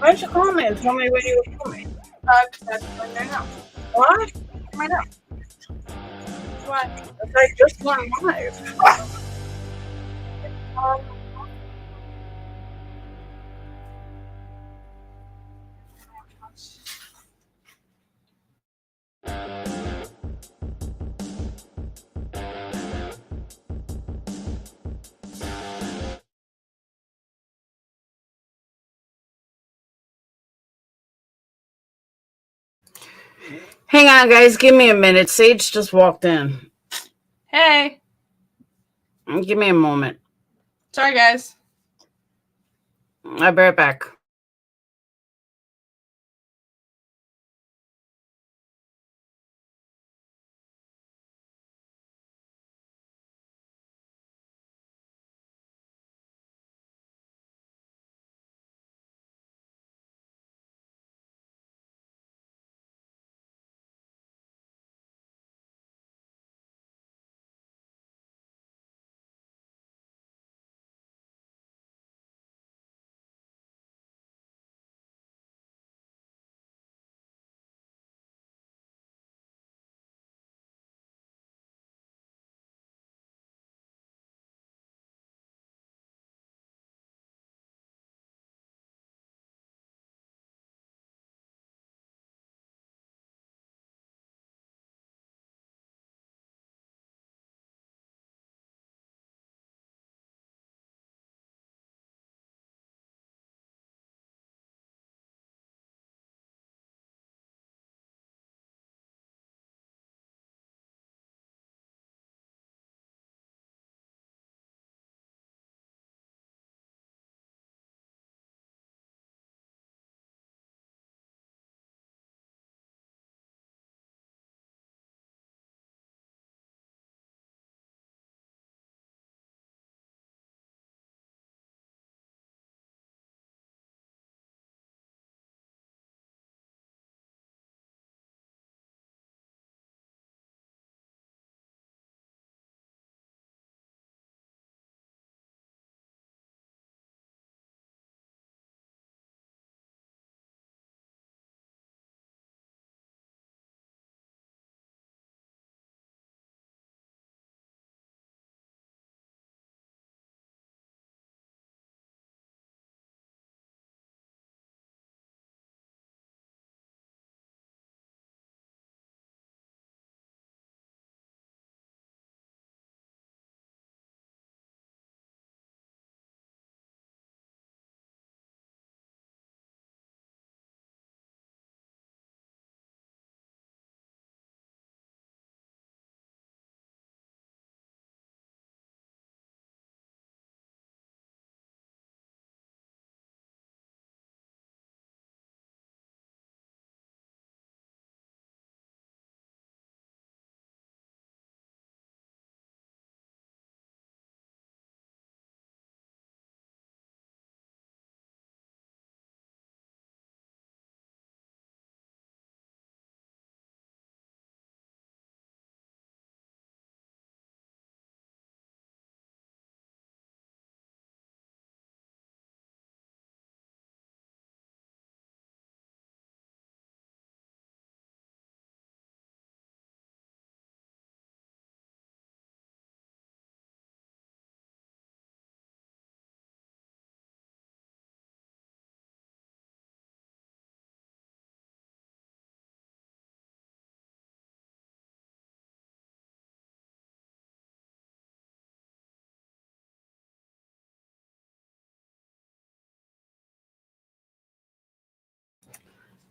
Why don't you call me and tell me when you would call me? That's right now. Why? Right now. Why? Because I just went live. Hang on, guys. Give me a minute. Sage just walked in. Hey. Give me a moment. Sorry, guys. I'll be right back.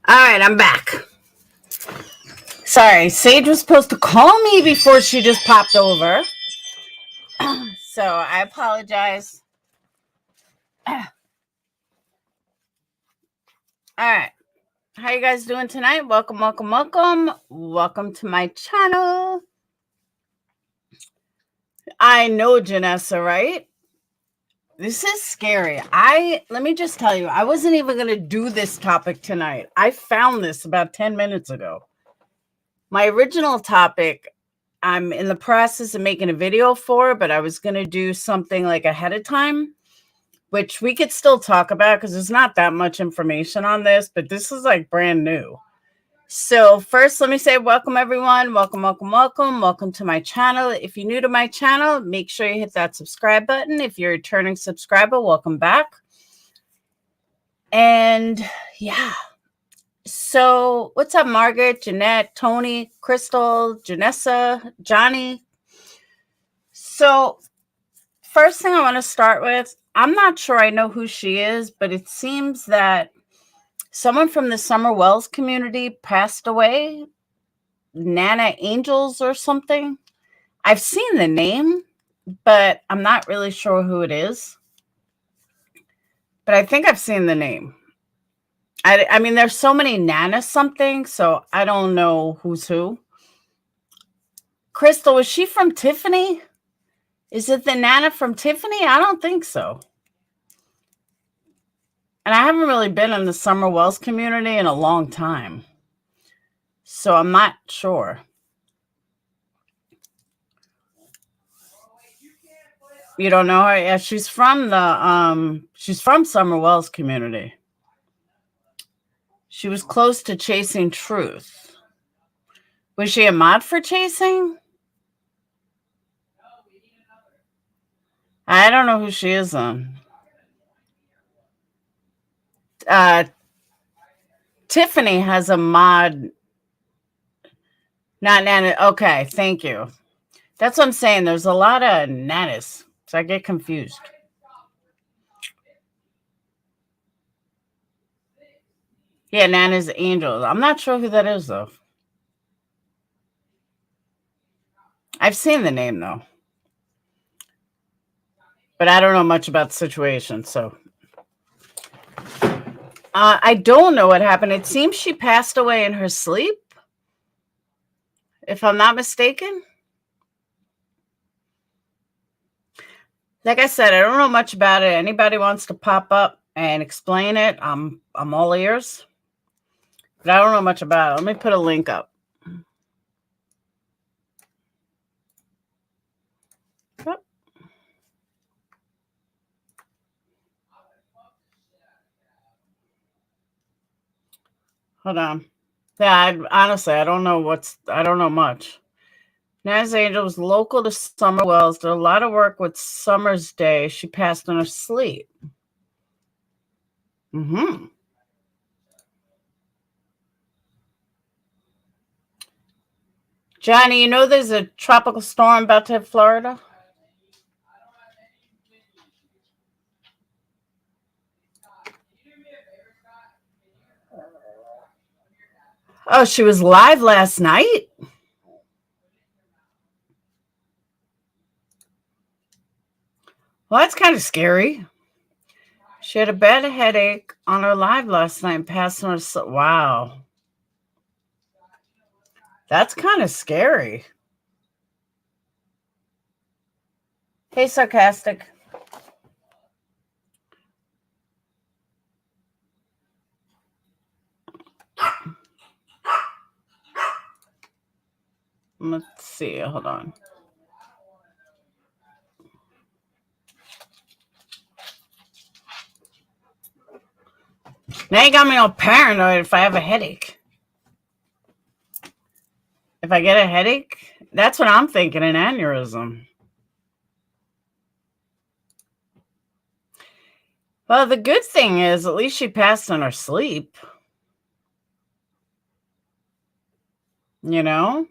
All right, I'm back. Sorry, Sage was supposed to call me before she just popped over. So I apologize. All right. How you guys doing tonight? Welcome, welcome, welcome. Welcome to my channel. I know, Janessa, right? This is scary. Let me just tell you, I wasn't even going to do this topic tonight. I found this about 10 minutes ago. My original topic, I'm in the process of making a video for, but I was going to do something like ahead of time. which we could still talk about because there's not that much information on this, but this is like brand new. So first, let me say welcome, everyone. Welcome, welcome, welcome. Welcome to my channel. If you're new to my channel, make sure you hit that subscribe button. If you're a returning subscriber, welcome back. And yeah. So what's up, Margaret, Jeanette, Tony, Crystal, Janessa, Johnny? So first thing I want to start with, I'm not sure I know who she is, but it seems that someone from the Summer Wells community passed away. Nana Angels or something. I've seen the name, but I'm not really sure who it is. But I think I've seen the name. I mean, there's so many Nana something, so I don't know who's who. Crystal, was she from Tiffany? Is it the Nana from Tiffany? I don't think so. And I haven't really been in the Summer Wells community in a long time, so I'm not sure. You don't know her? Yeah, she's from Summer Wells community. She was close to Chasing Truth. Was she a mod for Chasing? I don't know who she is on. Tiffany has a mod. Not Nana. Okay, thank you. That's what I'm saying. There's a lot of Nanas, so I get confused. Yeah, Nana's Angels. I'm not sure who that is, though. I've seen the name, though. But I don't know much about the situation, so. I don't know what happened. It seems she passed away in her sleep, if I'm not mistaken. Like I said, I don't know much about it. Anybody wants to pop up and explain it, I'm all ears. But I don't know much about it. Let me put a link up. Yep. Hold on. Yeah, honestly, I don't know much. Naz Angel was local to Summer Wells. Did a lot of work with Summer's Day. She passed in her sleep. Johnny, you know there's a tropical storm about to hit Florida? Oh, she was live last night? Well, that's kind of scary. She had a bad headache on her live last night and passed on her. Wow. That's kind of scary. Hey, Sarcastic. Let's see. Hold on. Now you got me all paranoid if I have a headache. If I get a headache, that's what I'm thinking, an aneurysm. Well, the good thing is at least she passed in her sleep. You know?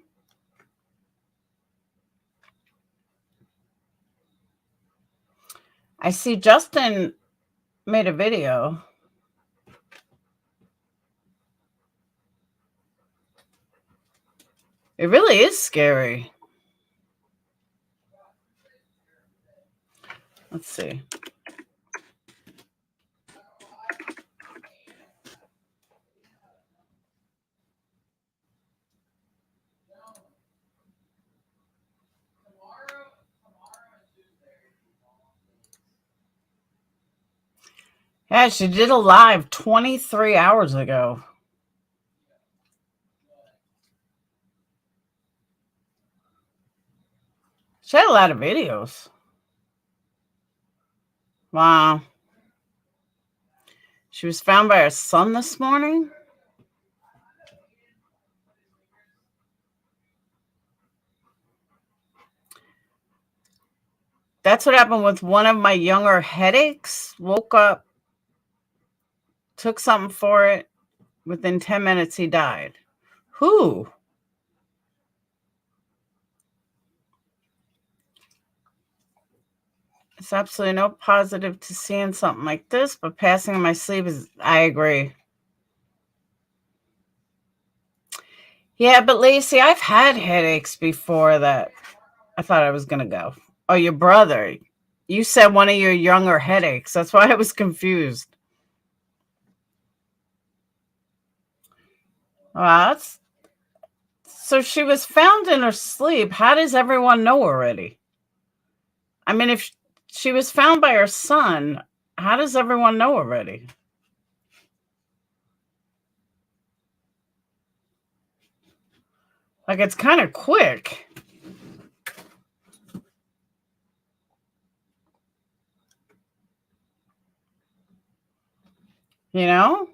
I see Justin made a video. It really is scary. Let's see. Yeah, she did a live 23 hours ago. She had a lot of videos. Wow. She was found by her son this morning. That's what happened with one of my younger headaches. Woke up, took something for it. Within 10 minutes, he died. Who? There's absolutely no positive to seeing something like this, but passing in my sleep is, I agree. Yeah, but Lacey, I've had headaches before that I thought I was going to go. Oh, your brother. You said one of your younger headaches. That's why I was confused. Well, so she was found in her sleep. How does everyone know already? I mean, if she was found by her son, how does everyone know already? Like, it's kind of quick. You know?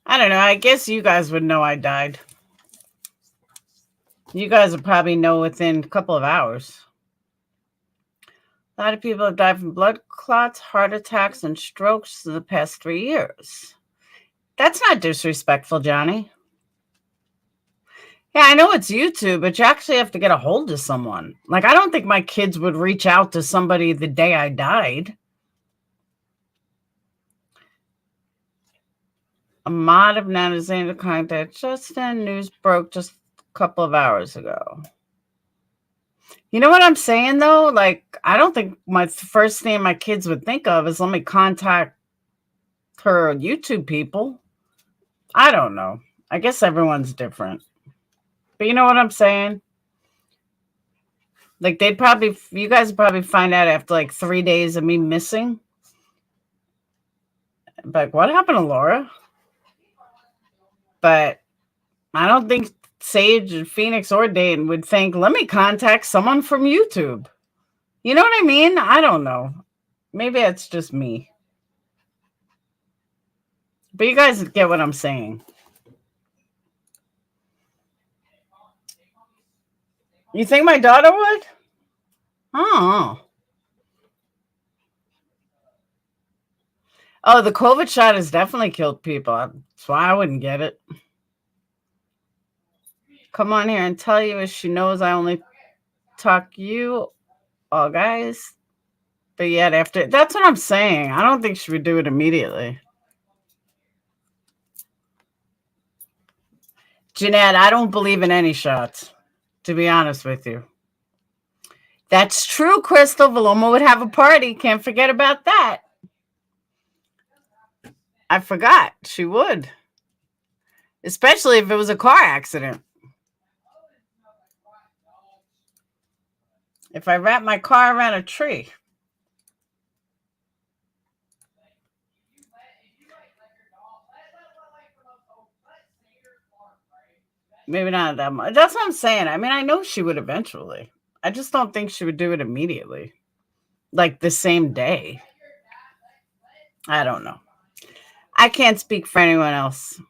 I don't know. I guess you guys would know I died. You guys would probably know within a couple of hours. A lot of people have died from blood clots, heart attacks, and strokes in the past 3 years. That's not disrespectful, Johnny. Yeah, I know it's YouTube, but you actually have to get a hold of someone. Like, I don't think my kids would reach out to somebody the day I died. A mod of Nanazine contact just then. News broke just a couple of hours ago. You know what I'm saying, though? Like, I don't think my first thing my kids would think of is let me contact her YouTube people. I don't know. I guess everyone's different. But you know what I'm saying? Like, you guys would probably find out after like 3 days of me missing. Like, what happened to Laura? But I don't think Sage, Phoenix, or Dayton would think, let me contact someone from YouTube. You know what I mean? I don't know. Maybe it's just me. But you guys get what I'm saying. You think my daughter would? Oh. Oh, the COVID shot has definitely killed people. That's why I wouldn't get it. Come on here and tell you if she knows I only talk you all guys. But yet after, that's what I'm saying. I don't think she would do it immediately. Jeanette, I don't believe in any shots, to be honest with you. That's true, Crystal. Valoma would have a party. Can't forget about that. I forgot. She would. Especially if it was a car accident. If I wrap my car around a tree. Maybe not that much. That's what I'm saying. I mean, I know she would eventually. I just don't think she would do it immediately. Like the same day. I don't know. I can't speak for anyone else.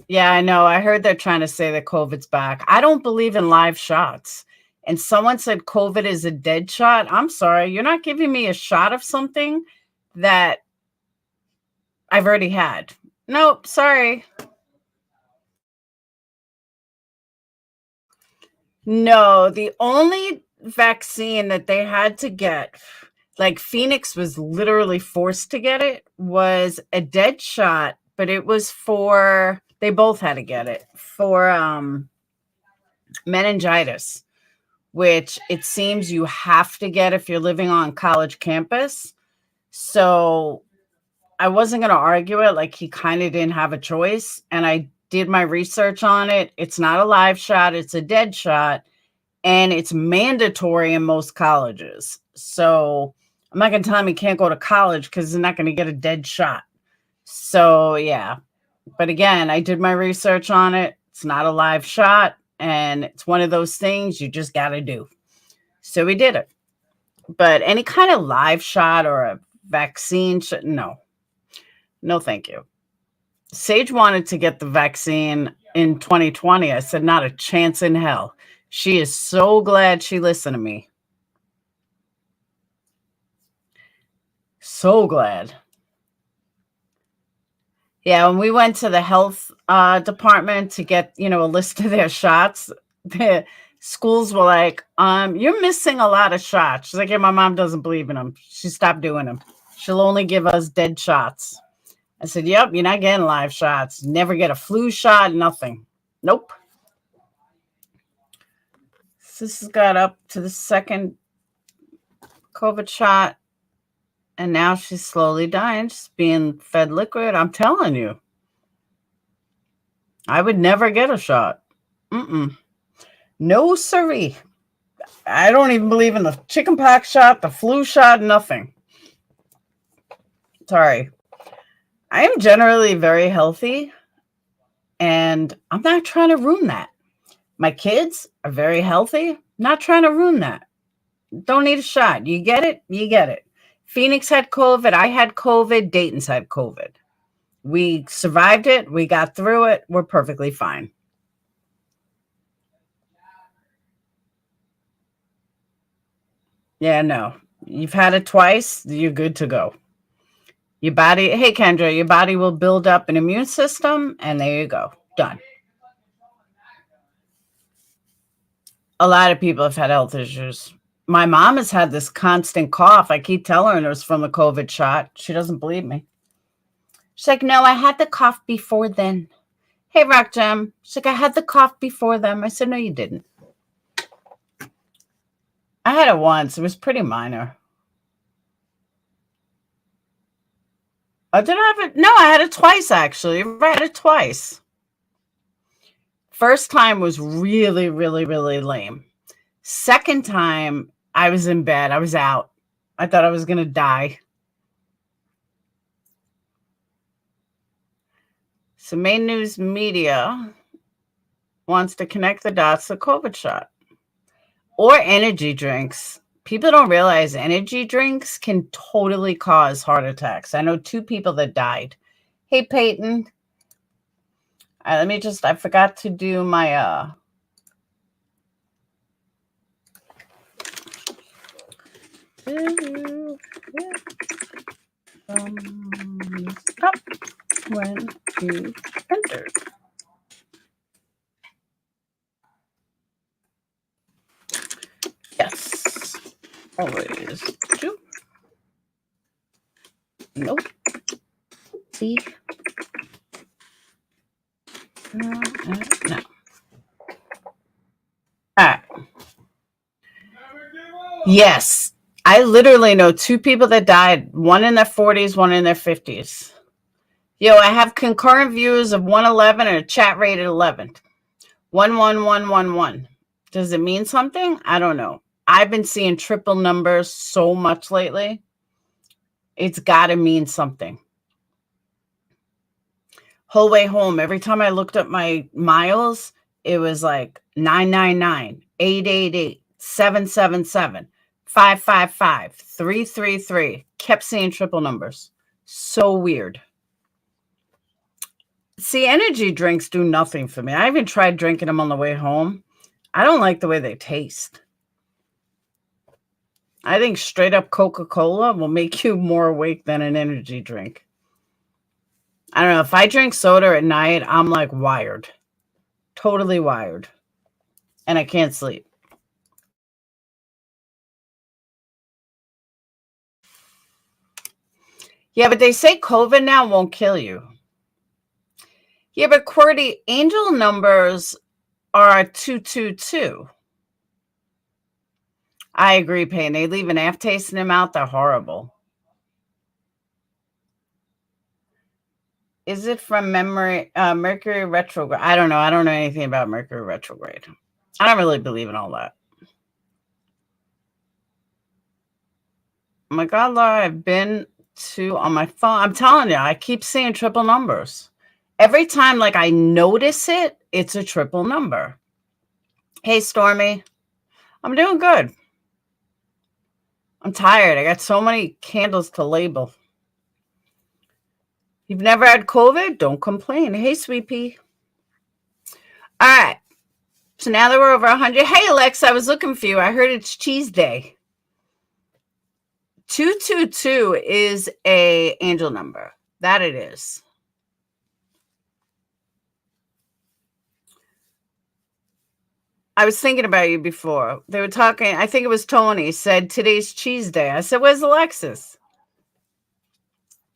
Yeah, I know. I heard they're trying to say that COVID's back. I don't believe in live shots. And someone said COVID is a dead shot. I'm sorry. You're not giving me a shot of something that I've already had. Nope, sorry. No, the only vaccine that they had to get, like Phoenix was literally forced to get it, was a dead shot, but it was they both had to get it for meningitis, which it seems you have to get if you're living on college campus. So I wasn't going to argue it. Like, he kind of didn't have a choice. And I did my research on it. It's not a live shot. It's a dead shot. And it's mandatory in most colleges. So I'm not going to tell him he can't go to college because he's not going to get a dead shot. So, yeah. But again, I did my research on it. It's not a live shot. And it's one of those things you just got to do. So we did it. But any kind of live shot or a vaccine, no. No, thank you. Sage wanted to get the vaccine in 2020. I said, not a chance in hell. She is so glad she listened to me. So glad. Yeah, when we went to the health department to get, a list of their shots, the schools were like, you're missing a lot of shots. She's like, yeah, my mom doesn't believe in them. She stopped doing them. She'll only give us dead shots. I said, yep, you're not getting live shots. Never get a flu shot, nothing. Nope. This has got up to the second COVID shot, and now she's slowly dying. She's being fed liquid. I'm telling you. I would never get a shot. No, siree. I don't even believe in the chickenpox shot, the flu shot, nothing. Sorry. I am generally very healthy, and I'm not trying to ruin that. My kids are very healthy. Not trying to ruin that. Don't need a shot. You get it? You get it. Phoenix had COVID. I had COVID. Dayton's had COVID. We survived it. We got through it. We're perfectly fine. Yeah, no. You've had it twice. You're good to go. Your body, hey, Kendra, your body will build up an immune system, and there you go. Done. A lot of people have had health issues. My mom has had this constant cough. I keep telling her it was from the COVID shot. She doesn't believe me. She's like, no, I had the cough before then. Hey, Rock Jam. She's like, I had the cough before them. I said, no, you didn't. I had it once. It was pretty minor. Did I have it? No, I had it twice, actually. I had it twice. First time was really, really, really lame. Second time, I was in bed. I was out. I thought I was going to die. So main news media wants to connect the dots to COVID shot or energy drinks. People don't realize energy drinks can totally cause heart attacks. I know 2 people that died. Hey, Peyton. I forgot to do my, stop when you entered. Yes. Always do. Nope. See. No. All right. Yes. I literally know 2 people that died, one in their 40s, one in their 50s. Yo, I have concurrent views of 111 and a chat rate at 11. 11111. Does it mean something? I don't know. I've been seeing triple numbers so much lately. It's got to mean something. Whole way home, every time I looked up my miles, it was like 999, 888, 777, 555, 333. Kept seeing triple numbers. So weird. See, energy drinks do nothing for me. I even tried drinking them on the way home. I don't like the way they taste. I think straight up Coca-Cola will make you more awake than an energy drink. I don't know. If I drink soda at night, I'm like wired. Totally wired. And I can't sleep. Yeah, but they say COVID now won't kill you. Yeah, but QWERTY, angel numbers are 222. I agree, Payne. They leave an aftertaste in their mouth. They're horrible. Is it from Mercury retrograde? I don't know. I don't know anything about Mercury retrograde. I don't really believe in all that. Oh my God, Laura, I've been to on my phone. I'm telling you, I keep seeing triple numbers. Every time like I notice it, it's a triple number. Hey, Stormy. I'm doing good. I'm tired. I got so many candles to label. You've never had COVID? Don't complain. Hey, sweet pea. All right. So now that we're over 100. Hey, Alex, I was looking for you. I heard it's cheese day. 222 is a angel number. That it is. I was thinking about you before. They were talking, I think it was Tony, said today's cheese day. I said, where's Alexis?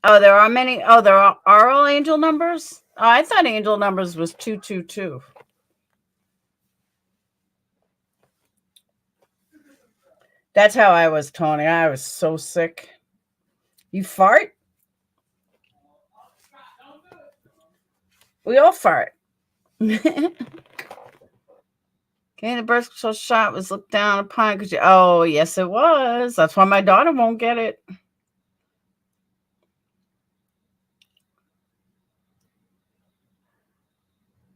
Oh, there are many. Oh, there are all angel numbers? Oh, I thought angel numbers was 222. That's how I was, Tony. I was so sick. You fart? We all fart. Okay, the birth control shot was looked down upon. Oh, yes, it was. That's why my daughter won't get it.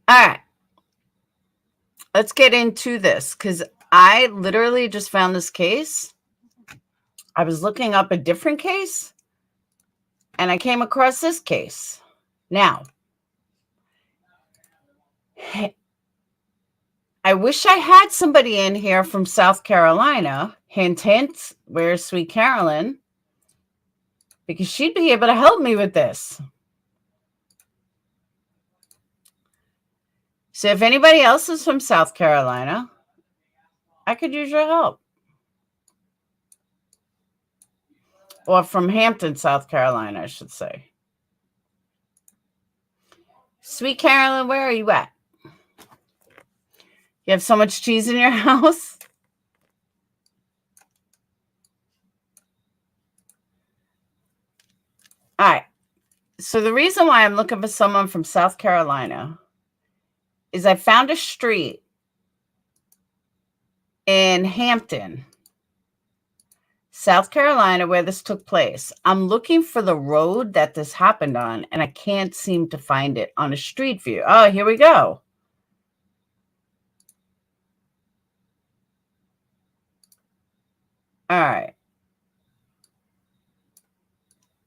All right. Let's get into this because I literally just found this case. I was looking up a different case and I came across this case. Now, I wish I had somebody in here from South Carolina. Hint, hint, where's Sweet Carolyn? Because she'd be able to help me with this. So if anybody else is from South Carolina, I could use your help. Or from Hampton, South Carolina, I should say. Sweet Carolyn, where are you at? You have so much cheese in your house? All right. So the reason why I'm looking for someone from South Carolina is I found a street in Hampton, South Carolina, where this took place. I'm looking for the road that this happened on, and I can't seem to find it on a street view. Oh, here we go. All right.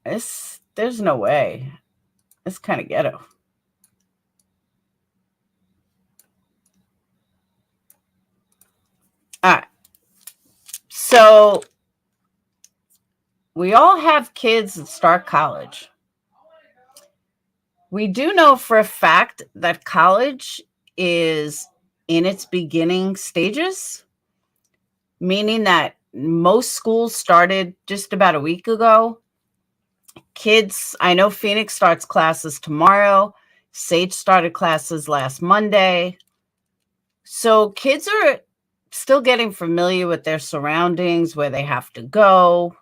There's no way. It's kind of ghetto. All right. So we all have kids that start college. We do know for a fact that college is in its beginning stages, meaning that most schools started just about a week ago. Kids, I know Phoenix starts classes tomorrow. Sage started classes last Monday. So kids are still getting familiar with their surroundings, where they have to go.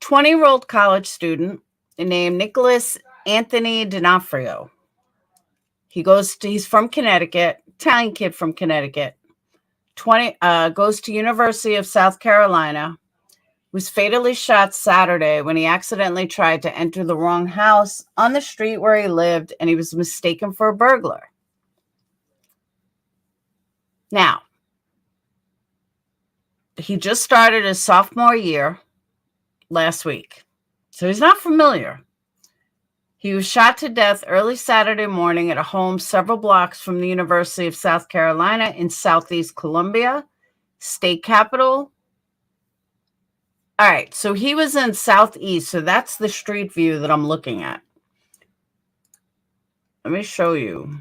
20-year-old college student named Nicholas Anthony Donofrio. He's from Connecticut, Italian kid from Connecticut. Goes to University of South Carolina. Was fatally shot Saturday when he accidentally tried to enter the wrong house on the street where he lived, and he was mistaken for a burglar. Now, he just started his sophomore year last week, so he's not familiar. He was shot to death early Saturday morning at a home several blocks from the University of South Carolina in Southeast Columbia, state capital. All right, so he was in Southeast, so that's the street view that I'm looking at. Let me show you.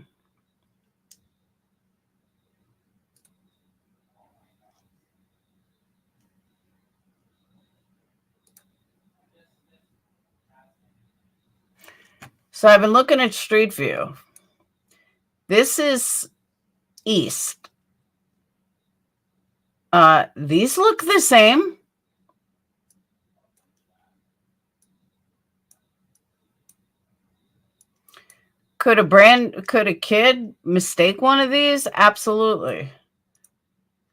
So I've been looking at street view. This is east. These look the same. Could a kid mistake one of these? Absolutely.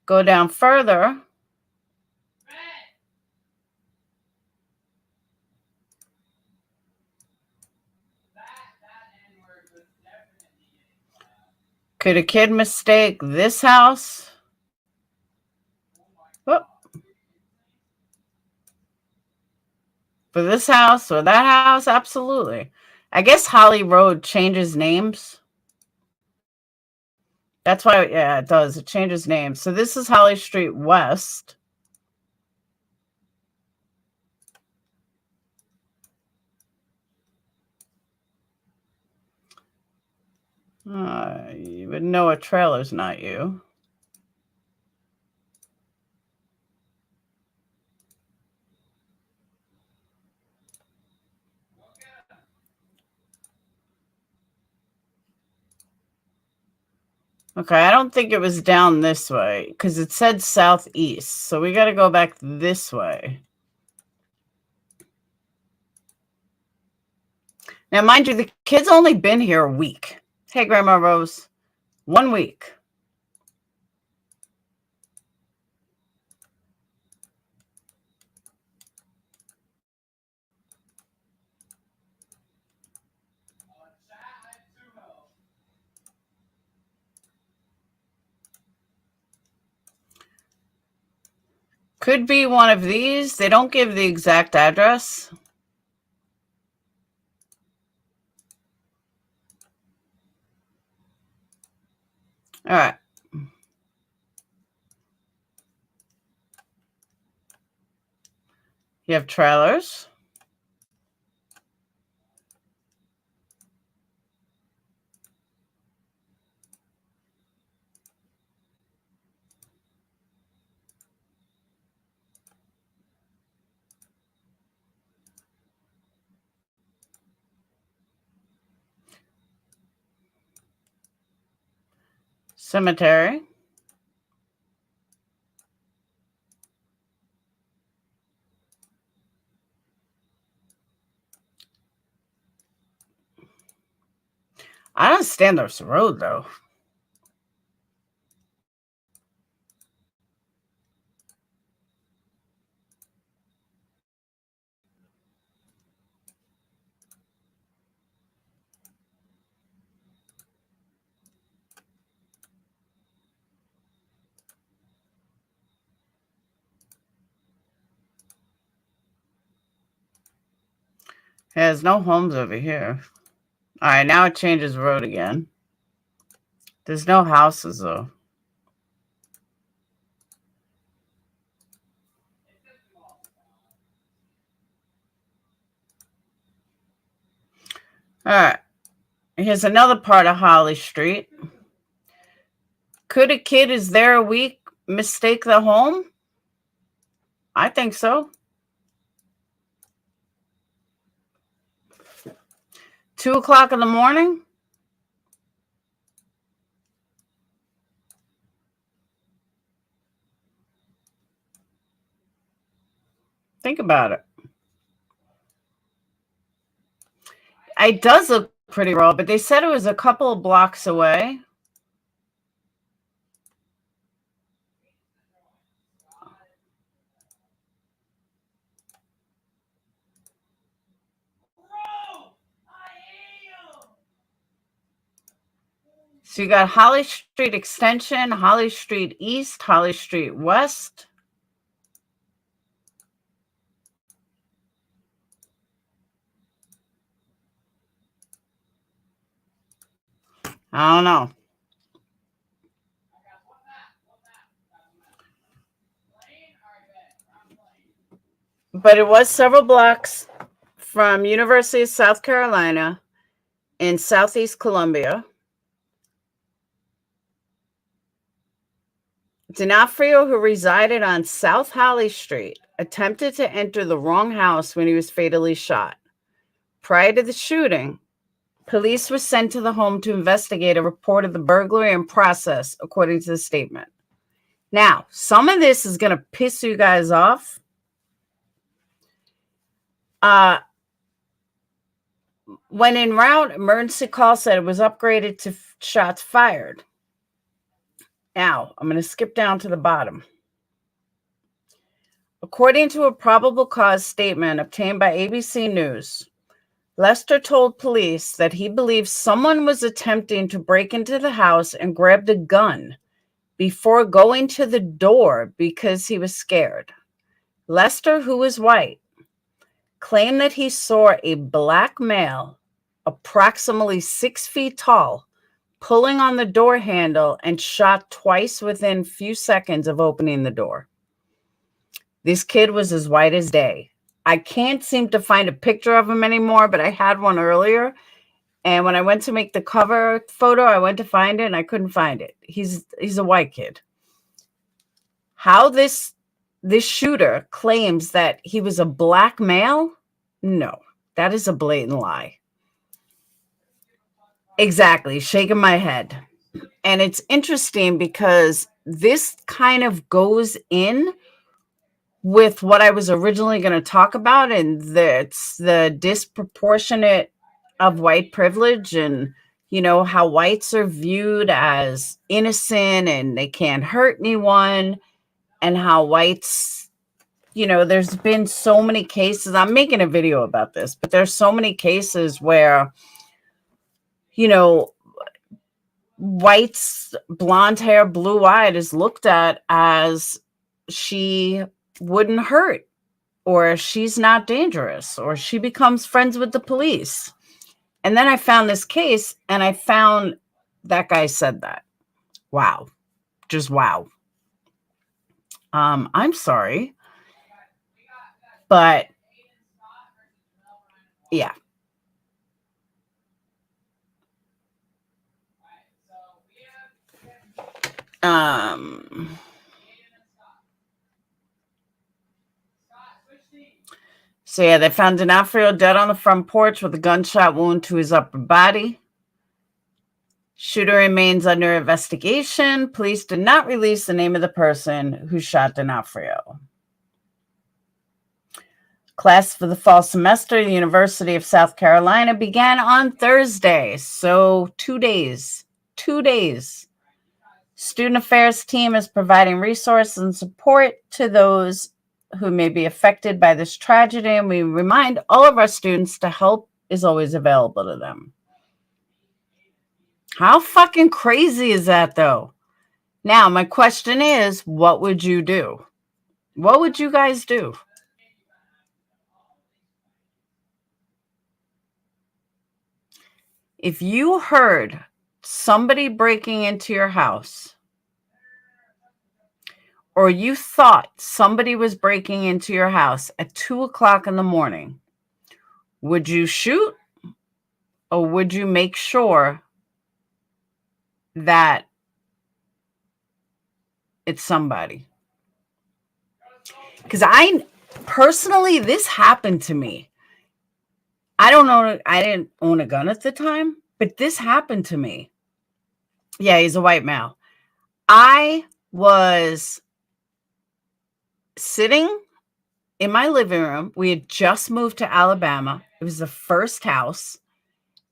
Go down further. Could a kid mistake this house? Oh. For this house or that house, absolutely. I guess Holly Road changes names. That's why, yeah, it does. It changes names. So this is Holly Street West. You would know a trailer's not you. Okay, I don't think it was down this way because it said southeast. So we got to go back this way. Now, mind you, the kid's only been here a week. Hey, Grandma Rose. 1 week. Could be one of these. They don't give the exact address. All right. You have trailers. Cemetery. I don't understand this road, though. There's no homes over here. All right, now it changes road again. There's no houses, though. All right. Here's another part of Holly Street. Could a kid is there a week mistake the home? I think so. 2 o'clock in the morning? Think about it. It does look pretty rural, but they said it was a couple of blocks away. So you got Holly Street Extension, Holly Street East, Holly Street West. I don't know. But it was several blocks from University of South Carolina in Southeast Columbia. Donofrio, who resided on South Holly Street, attempted to enter the wrong house when he was fatally shot. Prior to the shooting, police were sent to the home to investigate a report of the burglary and process, according to the statement. Now, some of this is going to piss you guys off. When en route, emergency call said it was upgraded to shots fired. Now, I'm going to skip down to the bottom. According to a probable cause statement obtained by ABC News, Lester told police that he believes someone was attempting to break into the house and grabbed a gun before going to the door because he was scared. Lester, who was white, claimed that he saw a black male, approximately 6 feet tall, pulling on the door handle and shot twice within a few seconds of opening the door. This kid was as white as day. I can't seem to find a picture of him anymore, but I had one earlier. And when I went to make the cover photo, I went to find it and I couldn't find it. He's a white kid. How this shooter claims that he was a black male? No, that is a blatant lie. Exactly, shaking my head. And it's interesting because this kind of goes in with what I was originally going to talk about, and it's the disproportionate of white privilege, and how whites are viewed as innocent and they can't hurt anyone, and how whites, there's been so many cases. I'm making a video about this, but there's so many cases where whites, blonde hair, blue-eyed is looked at as she wouldn't hurt, or she's not dangerous, or she becomes friends with the police. And then I found this case, and I found that guy said that. Wow. Just wow. I'm sorry. But yeah. So yeah, they found Donofrio dead on the front porch with a gunshot wound to his upper body. Shooter remains under investigation. Police did not release the name of the person who shot Donofrio. Class for the fall semester at the University of South Carolina began on Thursday. So 2 days. 2 days. Student affairs team is providing resources and support to those who may be affected by this tragedy, and we remind all of our students to help is always available to them. How fucking crazy is that, though? Now, my question is, what would you do? What would you guys do? If you heard somebody breaking into your house, or you thought somebody was breaking into your house at 2:00 in the morning, would you shoot, or would you make sure that it's somebody? Because personally, this happened to me. I don't know. I didn't own a gun at the time, but this happened to me. Yeah, he's a white male. I was sitting in my living room. We had just moved to Alabama. It was the first house.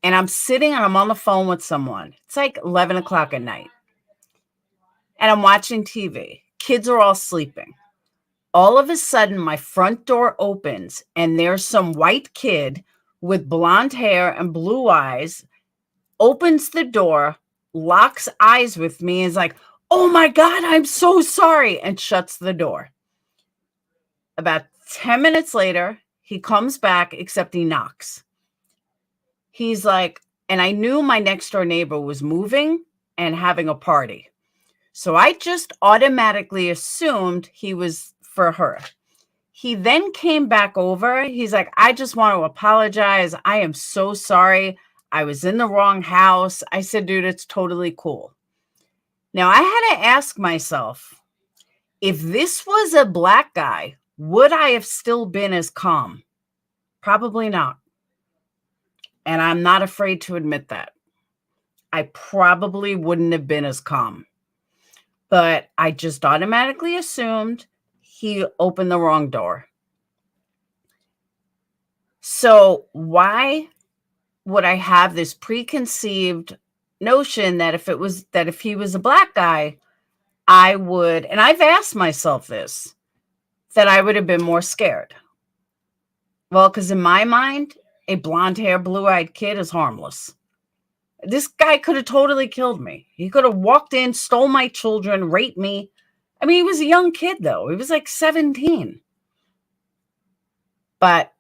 And I'm sitting and I'm on the phone with someone. It's like 11 o'clock at night. And I'm watching TV. Kids are all sleeping. All of a sudden, my front door opens and there's some white kid with blonde hair and blue eyes, opens the door, locks eyes with me, and is like, "Oh my God, I'm so sorry," and shuts the door. About 10 minutes later, he comes back, except he knocks. He's like, and I knew my next door neighbor was moving and having a party. So I just automatically assumed he was for her. He then came back over. He's like, "I just want to apologize. I am so sorry. I was in the wrong house." I said, "Dude, it's totally cool." Now, I had to ask myself, if this was a black guy, would I have still been as calm? Probably not. And I'm not afraid to admit that. I probably wouldn't have been as calm. But I just automatically assumed he opened the wrong door. So why would I have this preconceived notion that if he was a black guy, I would, and I've asked myself this, that I would have been more scared? Well, because in my mind, a blonde hair, blue-eyed kid is harmless. This guy could have totally killed me. He could have walked in, stole my children, raped me. I mean, he was a young kid, though. He was like 17. But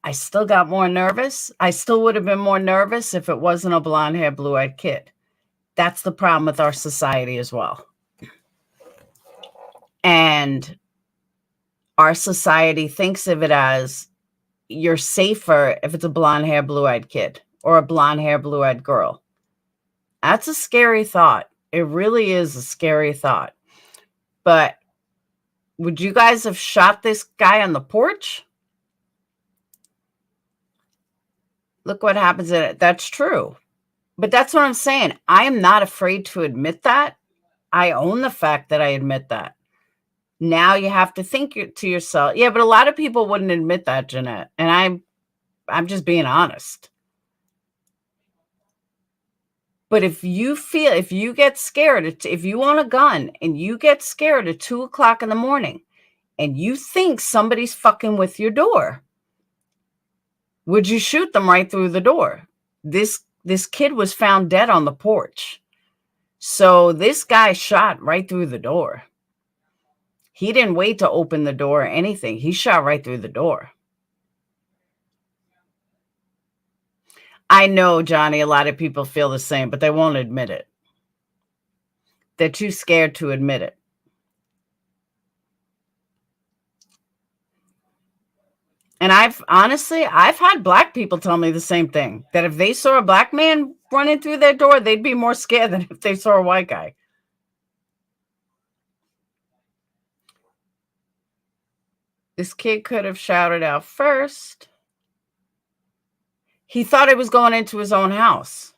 I still got more nervous. I still would have been more nervous if it wasn't a blonde hair, blue eyed kid. That's the problem with our society as well. And our society thinks of it as you're safer if it's a blonde hair, blue eyed kid or a blonde hair, blue eyed girl. That's a scary thought. It really is a scary thought. But would you guys have shot this guy on the porch? Look what happens in it. That's true. But that's what I'm saying. I am not afraid to admit that. I own the fact that I admit that. Now you have to think to yourself, yeah, but a lot of people wouldn't admit that, Jeanette. And I'm just being honest. But if you get scared, if you own a gun and you get scared at 2:00 in the morning and you think somebody's fucking with your door, would you shoot them right through the door? This kid was found dead on the porch. So this guy shot right through the door. He didn't wait to open the door or anything. He shot right through the door. I know, Johnny, a lot of people feel the same, but they won't admit it. They're too scared to admit it. And I've had black people tell me the same thing, that if they saw a black man running through their door, they'd be more scared than if they saw a white guy. This kid could have shouted out first. He thought he was going into his own house.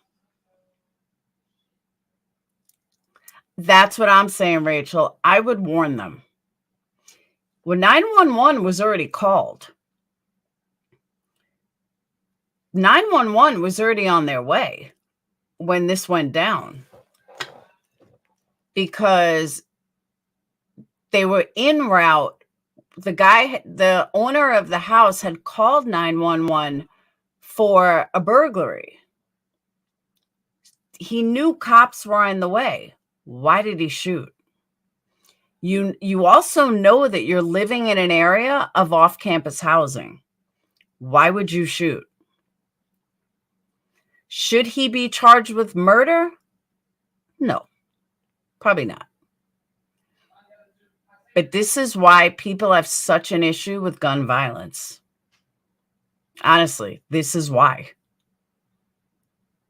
That's what I'm saying, Rachel. I would warn them. Well, 911 was already called. 911 was already on their way when this went down, because they were en route. The owner of the house had called 911 for a burglary. He knew cops were on the way. Why did he shoot? You also know that you're living in an area of off-campus housing. Why would you shoot? Should he be charged with murder? No, probably not. But this is why people have such an issue with gun violence. Honestly, this is why.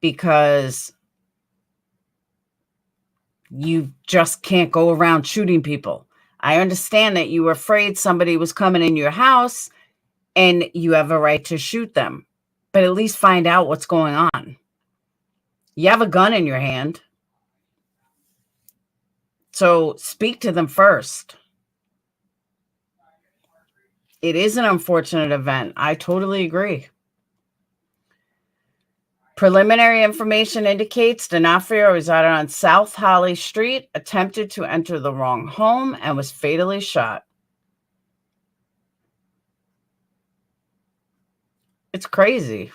Because you just can't go around shooting people. I understand that you were afraid somebody was coming in your house and you have a right to shoot them, but at least find out what's going on. You have a gun in your hand, so speak to them first. It is an unfortunate event. I totally agree. Preliminary information indicates Donofrio resided on South Holly Street, attempted to enter the wrong home, and was fatally shot. It's crazy.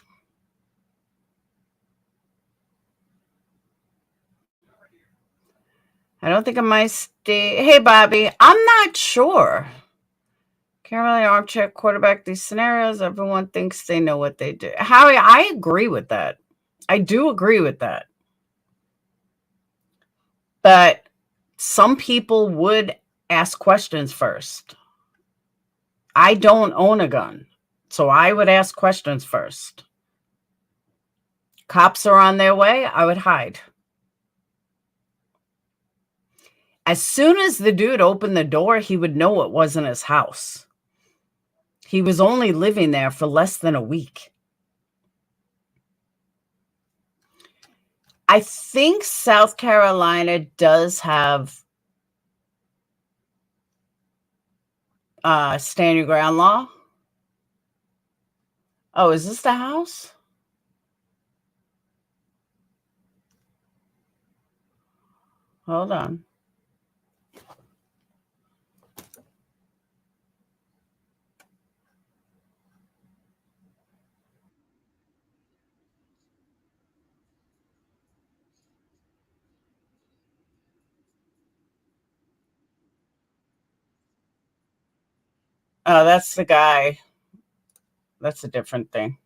I don't think I might stay. Hey, Bobby, I'm not sure. Can't really armchair quarterback these scenarios. Everyone thinks they know what they do. Howie, I agree with that. I do agree with that. But some people would ask questions first. I don't own a gun, so I would ask questions first. Cops are on their way, I would hide. As soon as the dude opened the door, he would know it wasn't his house. He was only living there for less than a week. I think South Carolina does have stand your ground law. Oh, is this the house? Hold on. Oh, that's the guy. That's a different thing.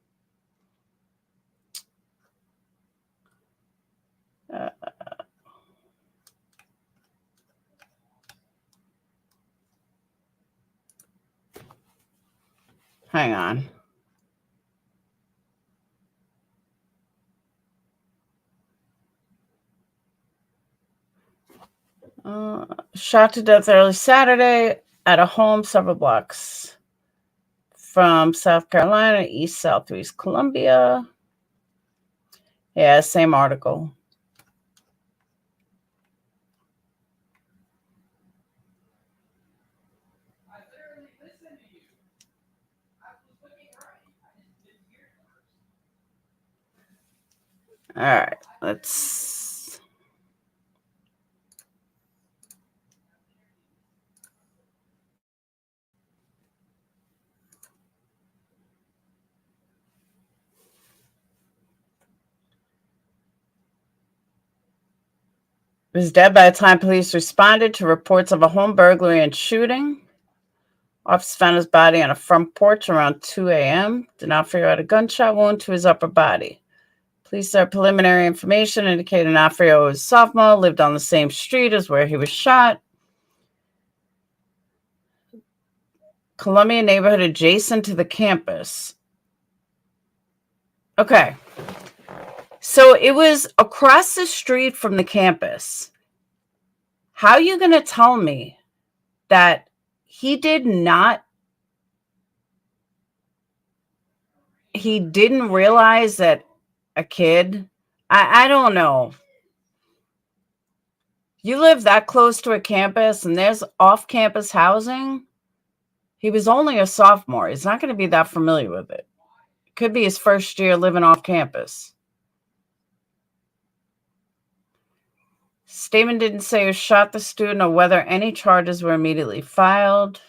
Hang on. Shot to death early Saturday at a home several blocks from South Carolina, East Southeast Columbia. Yeah, same article. All right, let's. He was dead by the time police responded to reports of a home burglary and shooting. Officers found his body on a front porch around 2 a.m. Donofrio had a gunshot wound to his upper body. Police said preliminary information indicated Donofrio was a sophomore, lived on the same street as where he was shot. Columbia neighborhood adjacent to the campus. Okay. So it was across the street from the campus. How are you going to tell me that he didn't realize that a kid, I don't know. You live that close to a campus and there's off-campus housing. He was only a sophomore. He's not going to be that familiar with it. It could be his first year living off campus. Statement didn't say who shot the student or whether any charges were immediately filed.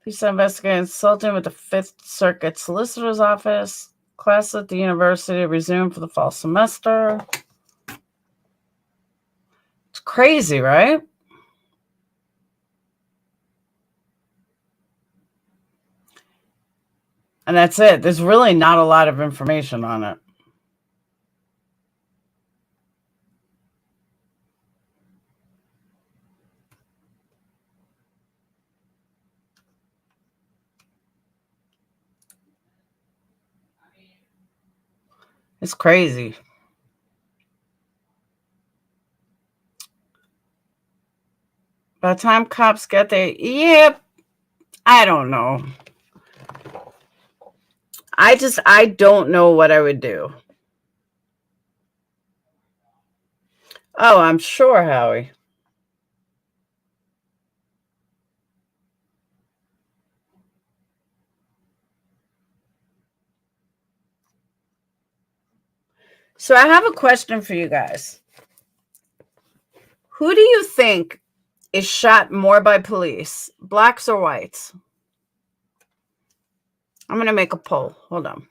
Police investigated insulting with the Fifth Circuit Solicitor's Office. Class at the university resumed for the fall semester. It's crazy, right? And that's it. There's really not a lot of information on it. It's crazy. By the time cops get there, I don't know. I don't know what I would do. Oh, I'm sure, Howie. So I have a question for you guys. Who do you think is shot more by police, blacks or whites? I'm going to make a poll. Hold on.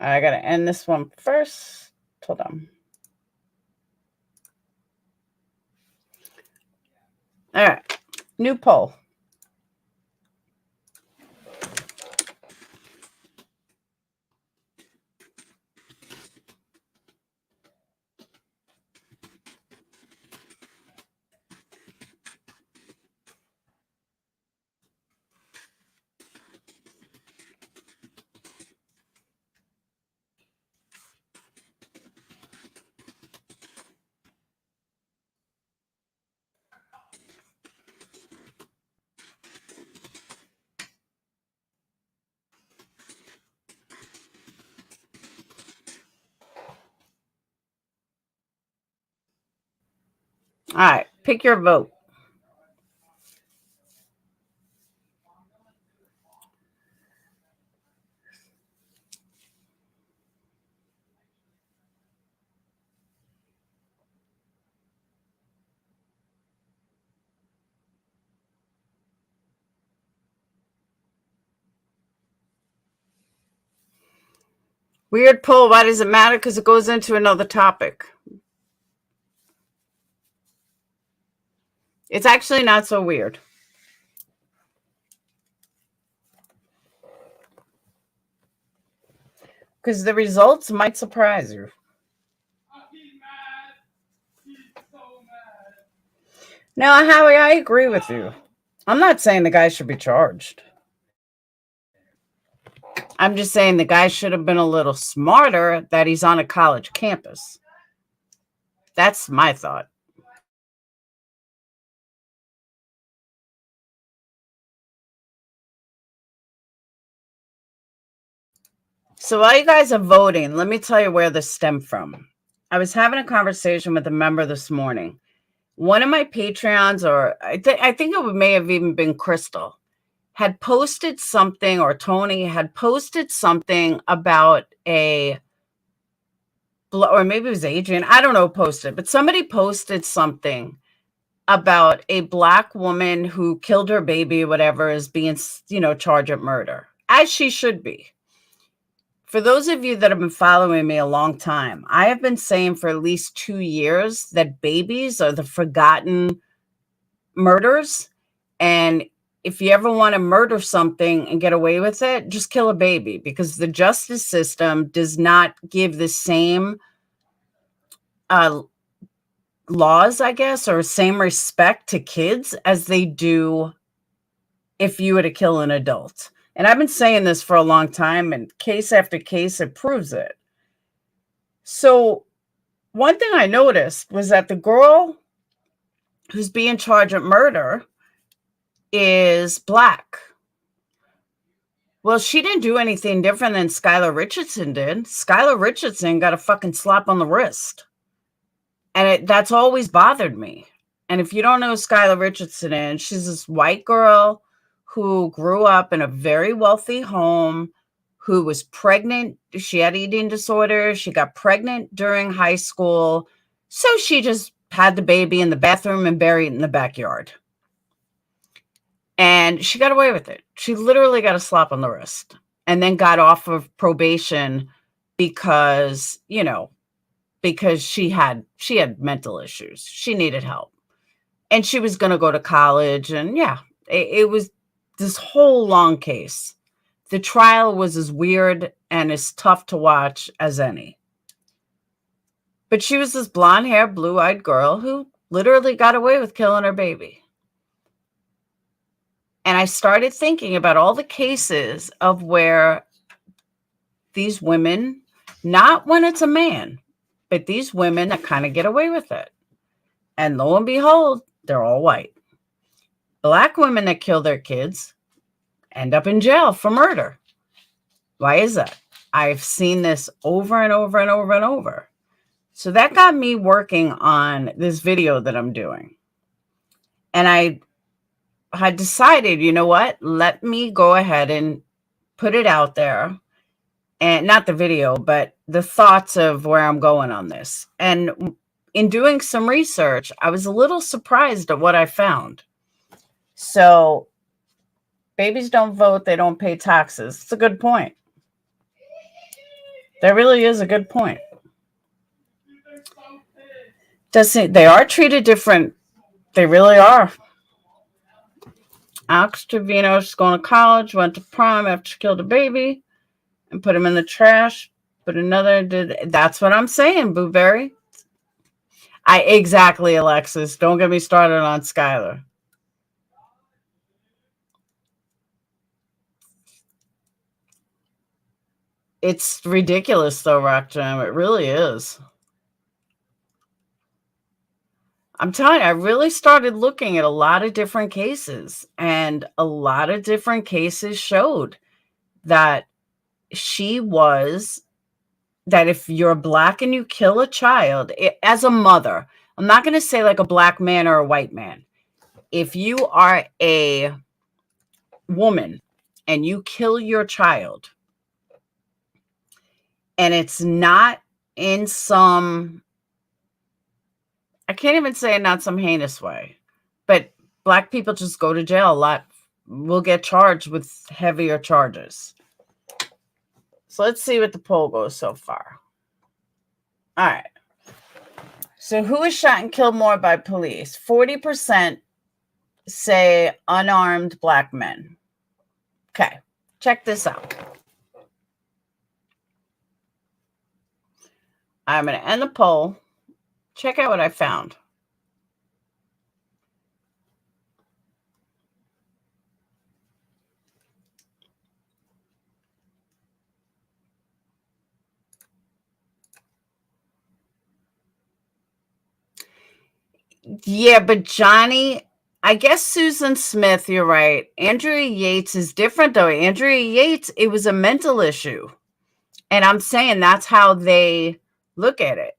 I got to end this one first. Hold on. All right. New poll. All right. Pick your vote. Weird poll. Why does it matter? Because it goes into another topic. It's actually not so weird. Because the results might surprise you. Now, Howie, I agree with you. I'm not saying the guy should be charged. I'm just saying the guy should have been a little smarter that he's on a college campus. That's my thought. So while you guys are voting, let me tell you where this stemmed from. I was having a conversation with a member this morning. One of my Patreons, or I think it may have even been Crystal, had posted something, or Tony had posted something about or maybe it was Adrian, I don't know, posted, but somebody posted something about a Black woman who killed her baby, whatever, is being, charged with murder, as she should be. For those of you that have been following me a long time, I have been saying for at least 2 years that babies are the forgotten murders. And if you ever want to murder something and get away with it, just kill a baby, because the justice system does not give the same laws, I guess, or same respect to kids as they do if you were to kill an adult. And I've been saying this for a long time, and case after case, it proves it. So one thing I noticed was that the girl who's being charged with murder is Black. Well, she didn't do anything different than Skylar Richardson did. Skylar Richardson got a fucking slap on the wrist. And that's always bothered me. And if you don't know who Skylar Richardson is, she's this white girl who grew up in a very wealthy home, who was pregnant. She had eating disorders. She got pregnant during high school. So she just had the baby in the bathroom and buried it in the backyard. And she got away with it. She literally got a slap on the wrist and then got off of probation because, because she had mental issues. She needed help. And she was going to go to college. And yeah, it was this whole long case. The trial was as weird and as tough to watch as any. But she was this blonde-haired, blue-eyed girl who literally got away with killing her baby. And I started thinking about all the cases of where these women, not when it's a man, but these women that kind of get away with it. And lo and behold, they're all white. Black women that kill their kids end up in jail for murder. Why is that? I've seen this over and over and over and over. So that got me working on this video that I'm doing. And I had decided, you know what? Let me go ahead and put it out there. And not the video, but the thoughts of where I'm going on this. And in doing some research, I was a little surprised at what I found. So, babies don't vote, they don't pay taxes. It's a good point. That really is a good point. They are treated different. They really are. Alex Trevino's going to college, went to prom after she killed a baby and put him in the trash. But another did. That's what I'm saying, Booberry. Exactly, Alexis. Don't get me started on Skylar. It's ridiculous, though, Rockjam. It really is. I'm telling you, I really started looking at a lot of different cases, and a lot of different cases showed that that if you're Black and you kill a child, as a mother, I'm not going to say like a Black man or a white man. If you are a woman and you kill your child, and it's not in some, I can't even say not some heinous way, but Black people just go to jail a lot, will get charged with heavier charges. So let's see what the poll goes so far. All right. So who is shot and killed more by police? 40% say unarmed black men. Okay, check this out. I'm going to end the poll. Check out what I found. Yeah, but Johnny, I guess Susan Smith, you're right. Andrea Yates is different, though. Andrea Yates, it was a mental issue. And I'm saying that's how they look at it.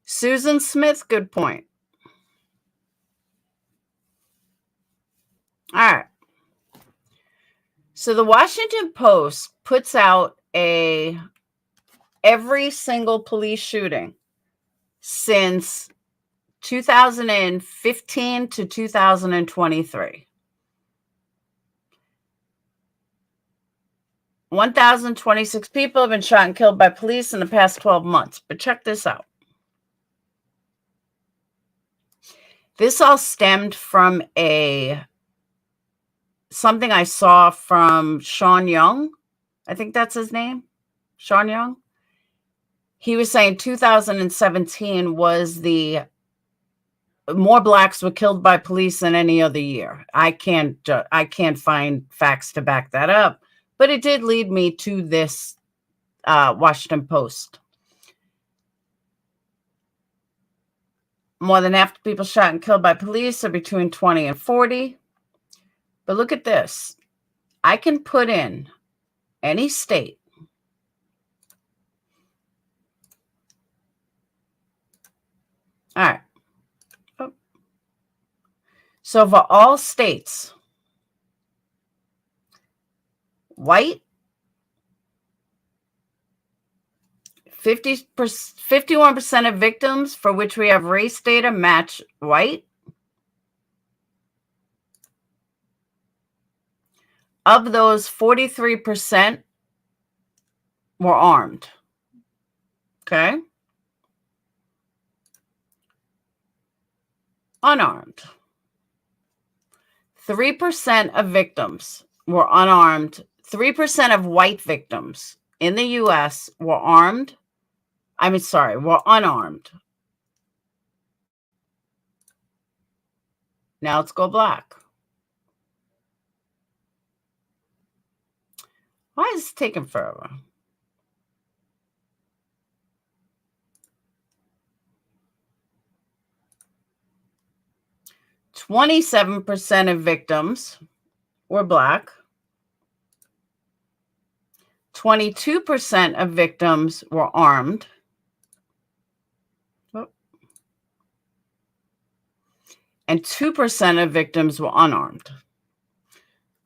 Susan Smith, good point. All right. So the Washington Post puts out every single police shooting since 2015 to 2023. 1,026 people have been shot and killed by police in the past 12 months. But check this out. This all stemmed from something I saw from Sean Young. I think that's his name. Sean Young. He was saying 2017 was the more blacks were killed by police than any other year. I can't find facts to back that up, but it did lead me to this Washington Post. More than half the people shot and killed by police are between 20 and 40. But look at this. I can put in any state. All right. So for all states, white, 51% of victims for which we have race data match white. Of those, 43% were armed. Okay. Unarmed. 3% of victims were unarmed. 3% of white victims in the U.S. were unarmed. Now let's go black. Why is it taking forever? %27 of victims were black. 22% of victims were armed. And 2% of victims were unarmed.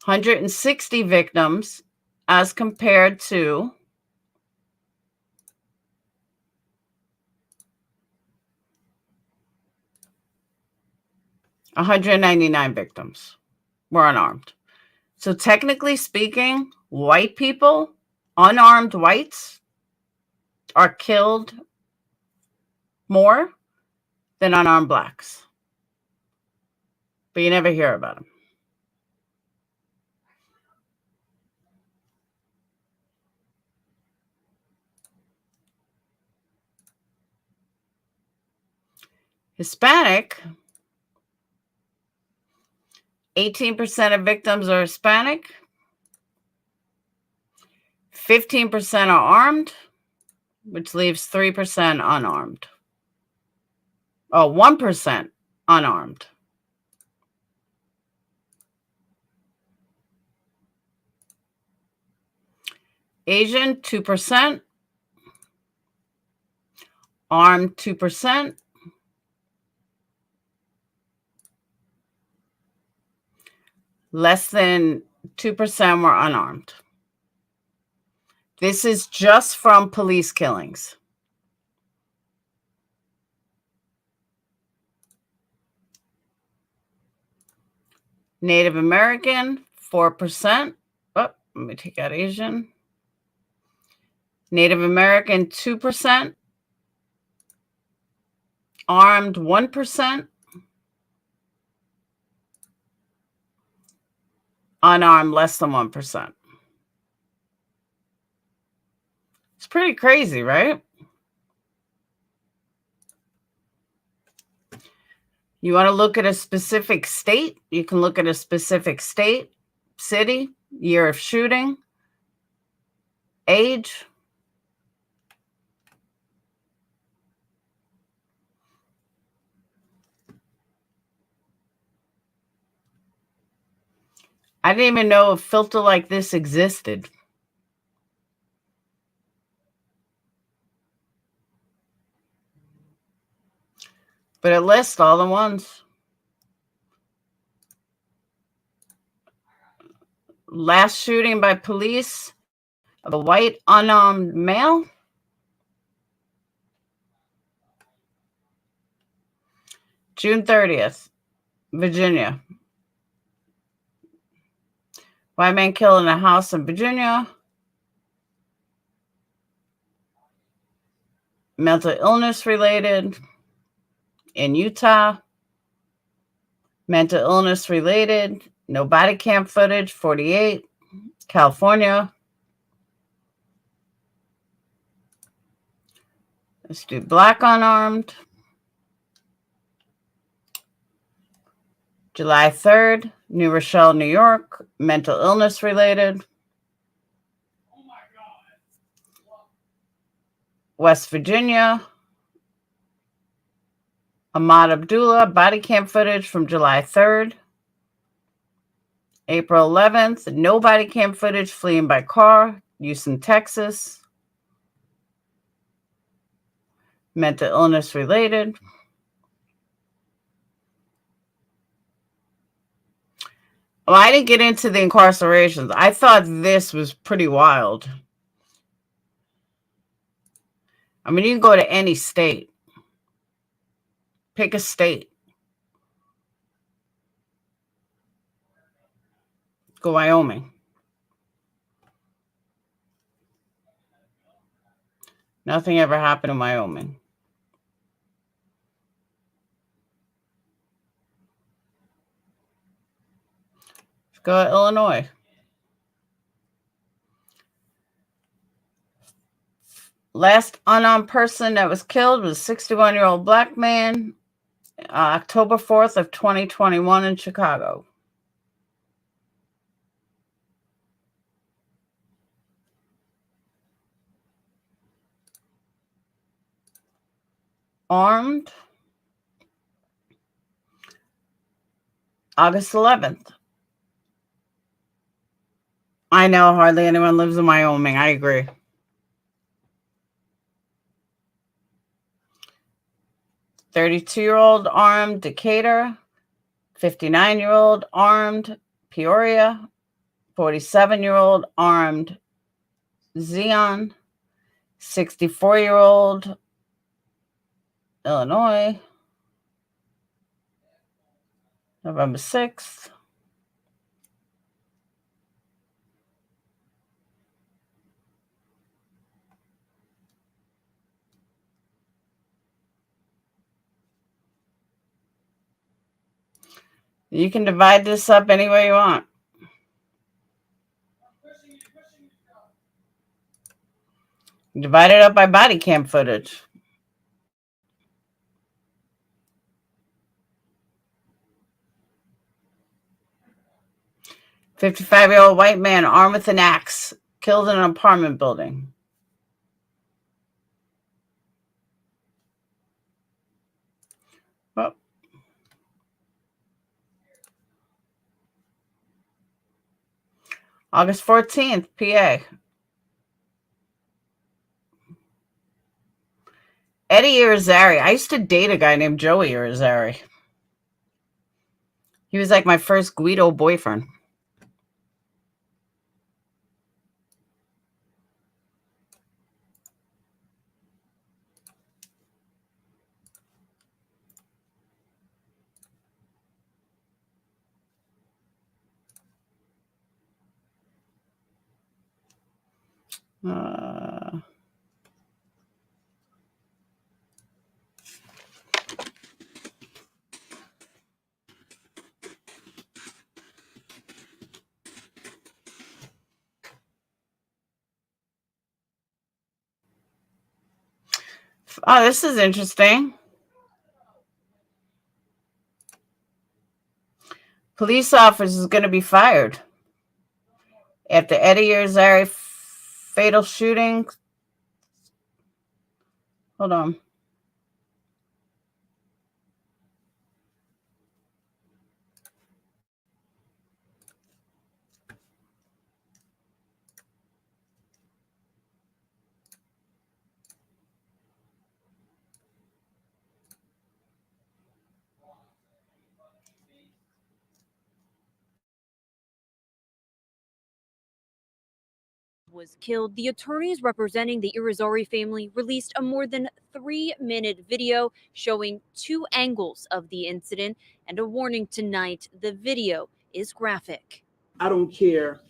160 victims as compared to 199 victims were unarmed. So technically speaking, white people, unarmed whites, are killed more than unarmed blacks. But you never hear about them. Hispanic, 18% of victims are Hispanic. 15% are armed, which leaves 3% unarmed. 1% unarmed. Asian, 2%. Armed, 2%. Less than 2% were unarmed. This is just from police killings. Native American, 4%. Oh, let me take out Asian. Native American, 2%. Armed, 1%. Unarmed, less than 1%. It's pretty crazy, right? You want to look at a specific state? You can look at a specific state, city, year of shooting, age. I didn't even know a filter like this existed. But it lists all the ones. Last shooting by police of a white unarmed male. June 30th, Virginia. White man killed in a house in Virginia. Mental illness related in Utah. Mental illness related. No body cam footage, 48. California. Let's do black unarmed. July 3rd, New Rochelle, New York. Mental illness related. West Virginia. Ahmad Abdullah, body cam footage from July 3rd. April 11th, no body cam footage, fleeing by car, Houston, Texas. Mental illness related. Well, I didn't get into the incarcerations. I thought this was pretty wild. I mean, you can go to any state. Pick a state. Go Wyoming. Nothing ever happened in Wyoming. Let's go to Illinois. Last unarmed person that was killed was a 61-year-old black man, October 4th of 2021 in Chicago. Armed, August 11th. I know hardly anyone lives in Wyoming. I agree. "32-year-old armed, Decatur. 59-year-old armed, Peoria. 47-year-old armed, Zion. 64-year-old, Illinois. November 6th. You can divide this up any way you want. Divide it up by body cam footage. "55-year-old white man armed with an axe, killed in an apartment building." Well, August 14th, PA. Eddie Irizarry. I used to date a guy named Joey Irizarry. He was like my first Guido boyfriend. Oh, this is interesting. Police officer is going to be fired after Eddie Irizarry fatal shooting. Hold on. Was killed, the attorneys representing the Irizarry family released a more than 3-minute video showing 2 angles of the incident and a warning tonight. The video is graphic. I don't care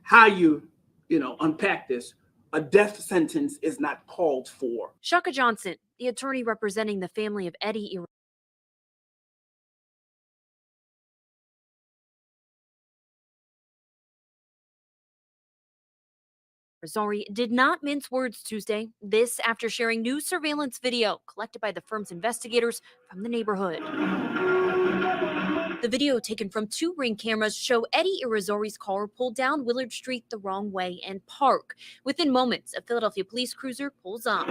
how you unpack this. A death sentence is not called for. Shaka Johnson, the attorney representing the family of Eddie Irizarry, did not mince words Tuesday. This after sharing new surveillance video collected by the firm's investigators from the neighborhood. The video taken from 2 Ring cameras show Eddie Irizarry's car pull down Willard Street the wrong way and park. Within moments, a Philadelphia police cruiser pulls up.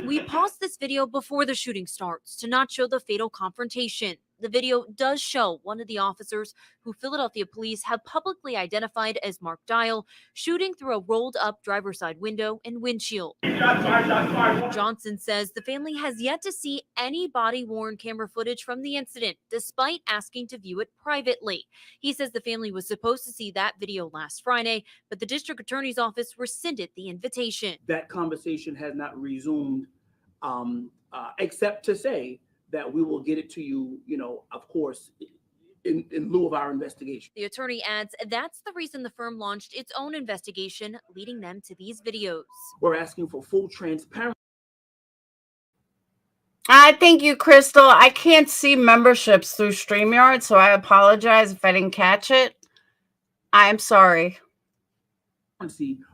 We paused this video before the shooting starts to not show the fatal confrontation. The video does show one of the officers who Philadelphia police have publicly identified as Mark Dial shooting through a rolled-up driver's side window and windshield. Johnson says the family has yet to see any body-worn camera footage from the incident, despite asking to view it privately. He says the family was supposed to see that video last Friday, but the district attorney's office rescinded the invitation. That conversation has not resumed, except to say that we will get it to you, of course, in lieu of our investigation. The attorney adds that's the reason the firm launched its own investigation, leading them to these videos. We're asking for full transparency. Thank you, Crystal. I can't see memberships through StreamYard, so I apologize if I didn't catch it. I'm sorry.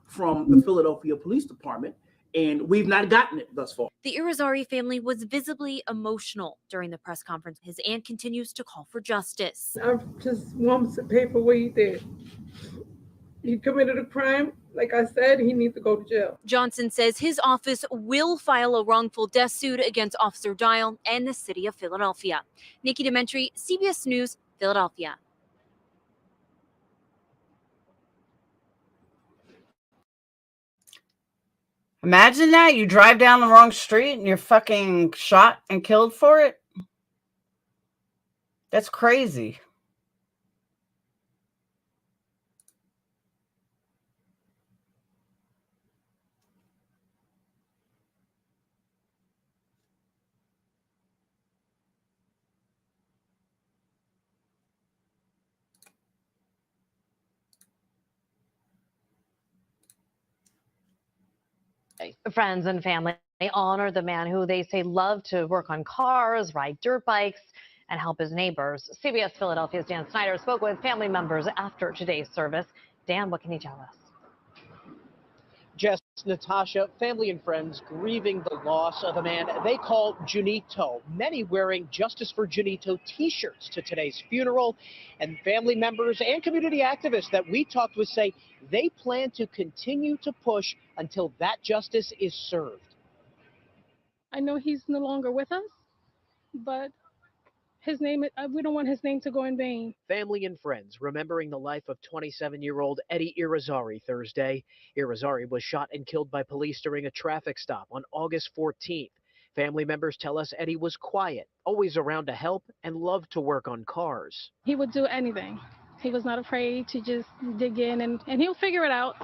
From the Philadelphia Police Department, and we've not gotten it thus far. The Irizarry family was visibly emotional during the press conference. His aunt continues to call for justice. I just want to pay for what he did. He committed a crime. Like I said, he needs to go to jail. Johnson says his office will file a wrongful death suit against Officer Dial and the city of Philadelphia. Nikki Dementri, CBS News, Philadelphia. Imagine that. You drive down the wrong street and you're fucking shot and killed for it. That's crazy. Friends and family honor the man who they say loved to work on cars, ride dirt bikes, and help his neighbors. CBS Philadelphia's Dan Snyder spoke with family members after today's service. Dan, what can you tell us? Jess, Natasha, family and friends grieving the loss of a man they call Junito. Many wearing Justice for Junito t-shirts to today's funeral. And family members and community activists that we talked with say they plan to continue to push until that justice is served. I know he's no longer with us, but his name, we don't want his name to go in vain. Family and friends remembering the life of 27-year-old Eddie Irizarry Thursday. Irizarry was shot and killed by police during a traffic stop on August 14th. Family members tell us Eddie was quiet, always around to help, and loved to work on cars. He would do anything. He was not afraid to just dig in, and he'll figure it out.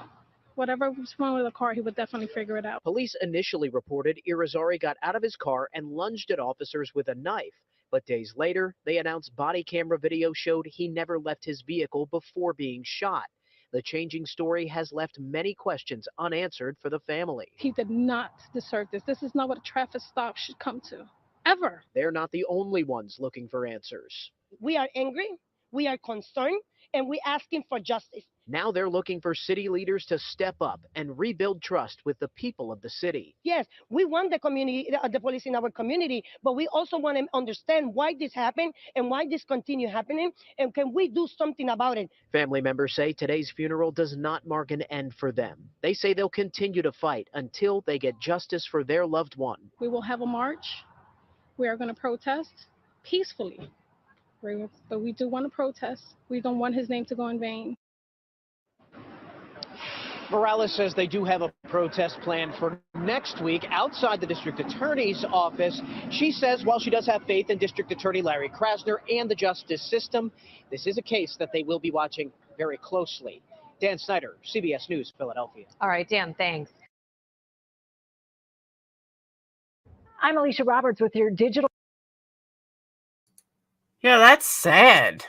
Whatever was wrong with the car, he would definitely figure it out. Police initially reported Irizarry got out of his car and lunged at officers with a knife. But days later, they announced body camera video showed he never left his vehicle before being shot. The changing story has left many questions unanswered for the family. He did not deserve this. This is not what a traffic stop should come to, ever. They're not the only ones looking for answers. We are angry, we are concerned, and we're asking for justice. Now they're looking for city leaders to step up and rebuild trust with the people of the city. Yes, we want the community, the police in our community, but we also want to understand why this happened and why this continue happening, and can we do something about it? Family members say today's funeral does not mark an end for them. They say they'll continue to fight until they get justice for their loved one. We will have a march. We are going to protest peacefully. But we do want to protest. We don't want his name to go in vain. Morales says they do have a protest planned for next week outside the district attorney's office. She says while she does have faith in District Attorney Larry Krasner and the justice system, this is a case that they will be watching very closely. Dan Snyder, CBS News, Philadelphia. All right, Dan, thanks. I'm Alicia Roberts with your digital. Yeah, that's sad.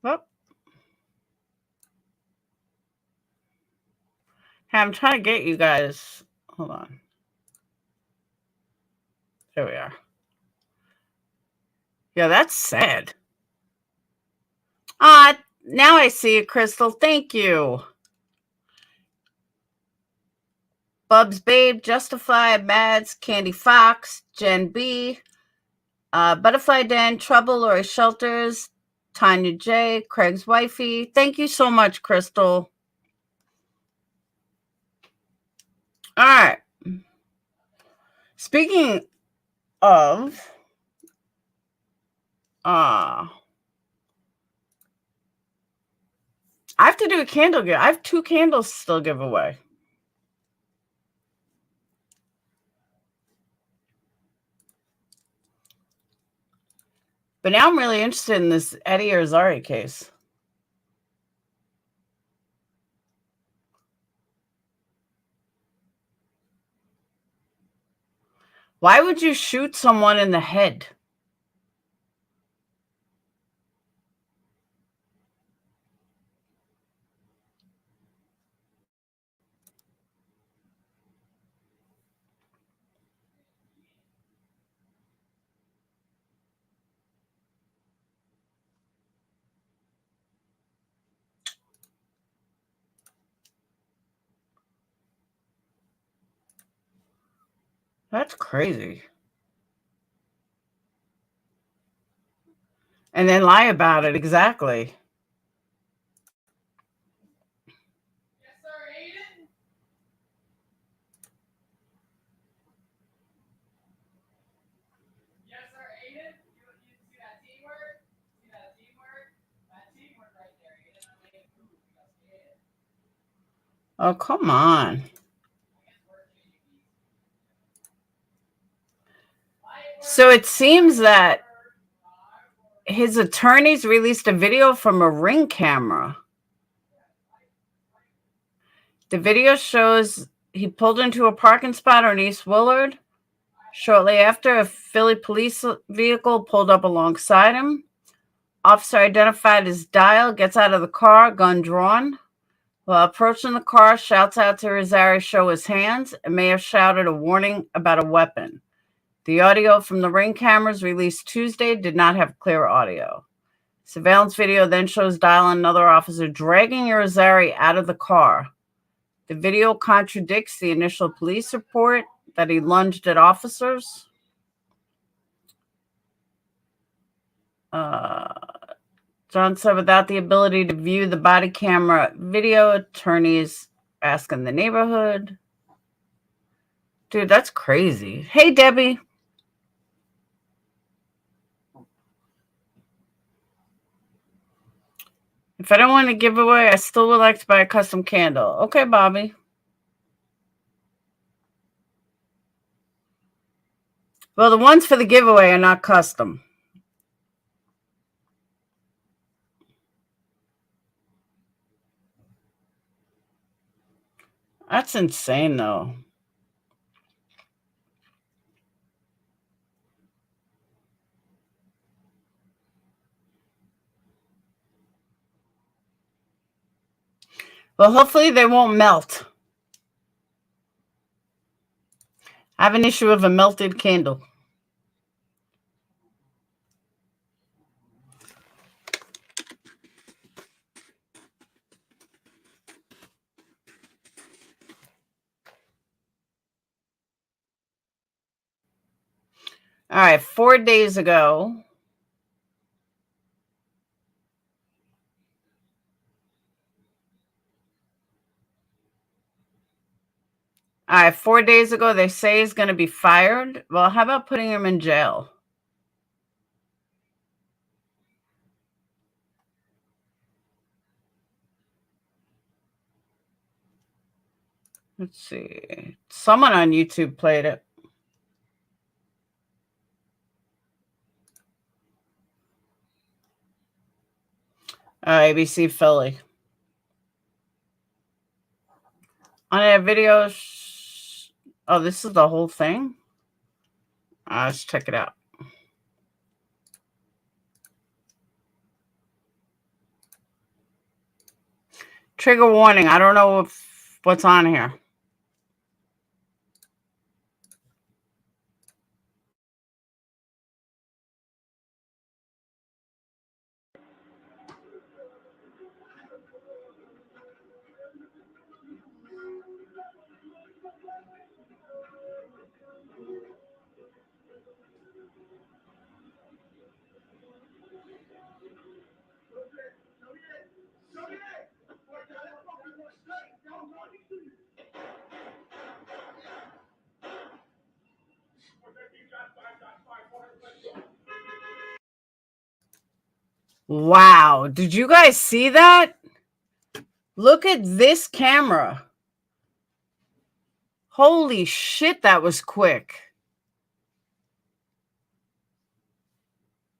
Well, hey, I'm trying to get you guys. Hold on. There we are. Yeah, that's sad. Now I see it, Crystal. Thank you. Bubs Babe, Justified, Mads, Candy Fox, Jen B, Butterfly Den, Trouble, Lori Shelters, Tanya J, Craig's Wifey. Thank you so much, Crystal. All right. Speaking of, I have to do a candle give. I have 2 candles still give away. But now I'm really interested in this Eddie Irizarry case. Why would you shoot someone in the head? That's crazy. And then lie about it, exactly. Yes, sir, Aiden. Yes, sir, Aiden. You see that teamwork? See that teamwork? That teamwork right there, Aiden. I'm making food. You got scared. Oh, come on. So it seems that his attorneys released a video from a Ring camera. The video shows he pulled into a parking spot on East Willard. Shortly after, a Philly police vehicle pulled up alongside him. Officer identified as Dial, gets out of the car, gun drawn. While approaching the car, shouts out to Irizarry, show his hands, and may have shouted a warning about a weapon. The audio from the Ring cameras released Tuesday did not have clear audio. Surveillance video then shows Dial and another officer dragging Irizarry out of the car. The video contradicts the initial police report that he lunged at officers. John said without the ability to view the body camera video, attorneys ask in the neighborhood. Dude, that's crazy. Hey, Debbie. If I don't want to give away, I still would like to buy a custom candle. Okay, Bobby. Well, the ones for the giveaway are not custom. That's insane, though. Well, hopefully they won't melt. I have an issue of a melted candle. All right, 4 days ago. All right, 4 days ago, they say he's going to be fired. Well, how about putting him in jail? Let's see. Someone on YouTube played it. ABC Philly. On that video. Oh, this is the whole thing? Let's check it out. Trigger warning. I don't know what's on here. Wow. Did you guys see that? Look at this camera. Holy shit, that was quick.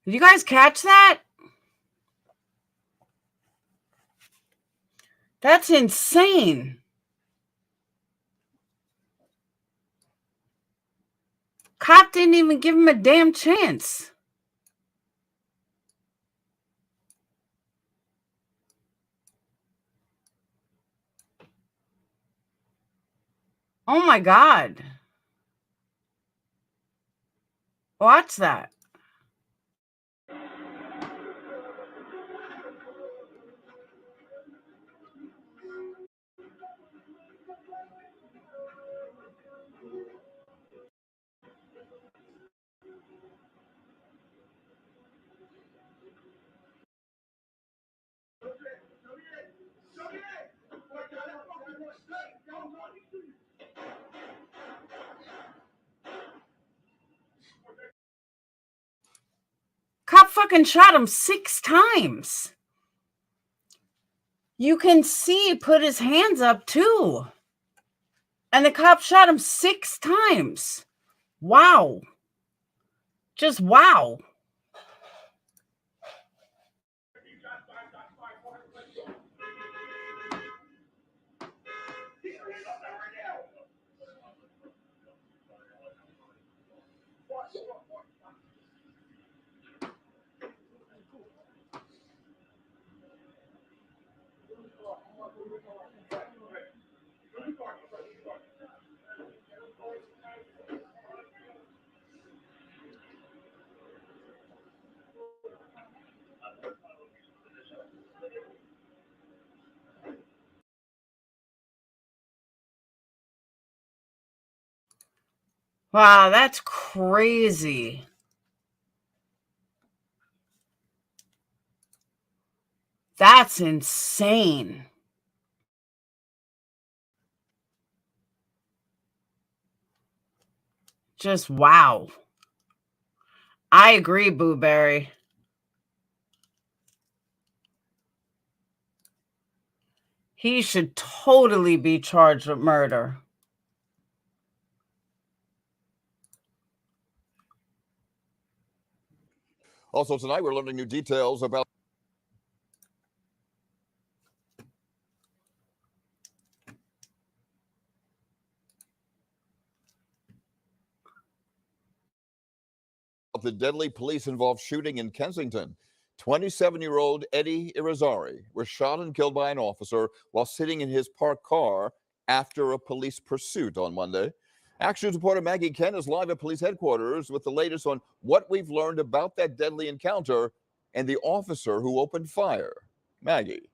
Did you guys catch that? That's insane. Cop didn't even give him a damn chance. Oh my God. Watch that. Cop fucking shot him 6 times. You can see he put his hands up too. And the cop shot him 6 times. Wow. Just wow. Wow, that's crazy. That's insane. Just wow. I agree, Booberry. He should totally be charged with murder. Also tonight, we're learning new details about the deadly police-involved shooting in Kensington. 27-year-old Eddie Irizarry was shot and killed by an officer while sitting in his parked car after a police pursuit on Monday. Action News reporter Maggie Kent is live at police headquarters with the latest on what we've learned about that deadly encounter and the officer who opened fire. Maggie.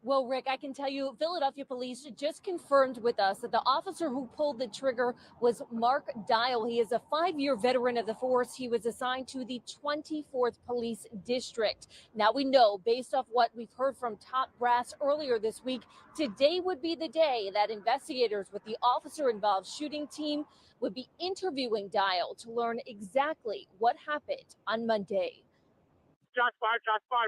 Well, Rick, I can tell you, Philadelphia police just confirmed with us that the officer who pulled the trigger was Mark Dial. He is a 5-year veteran of the force. He was assigned to the 24th Police District. Now we know, based off what we've heard from top brass earlier this week, today would be the day that investigators with the officer-involved shooting team would be interviewing Dial to learn exactly what happened on Monday. Shots fired,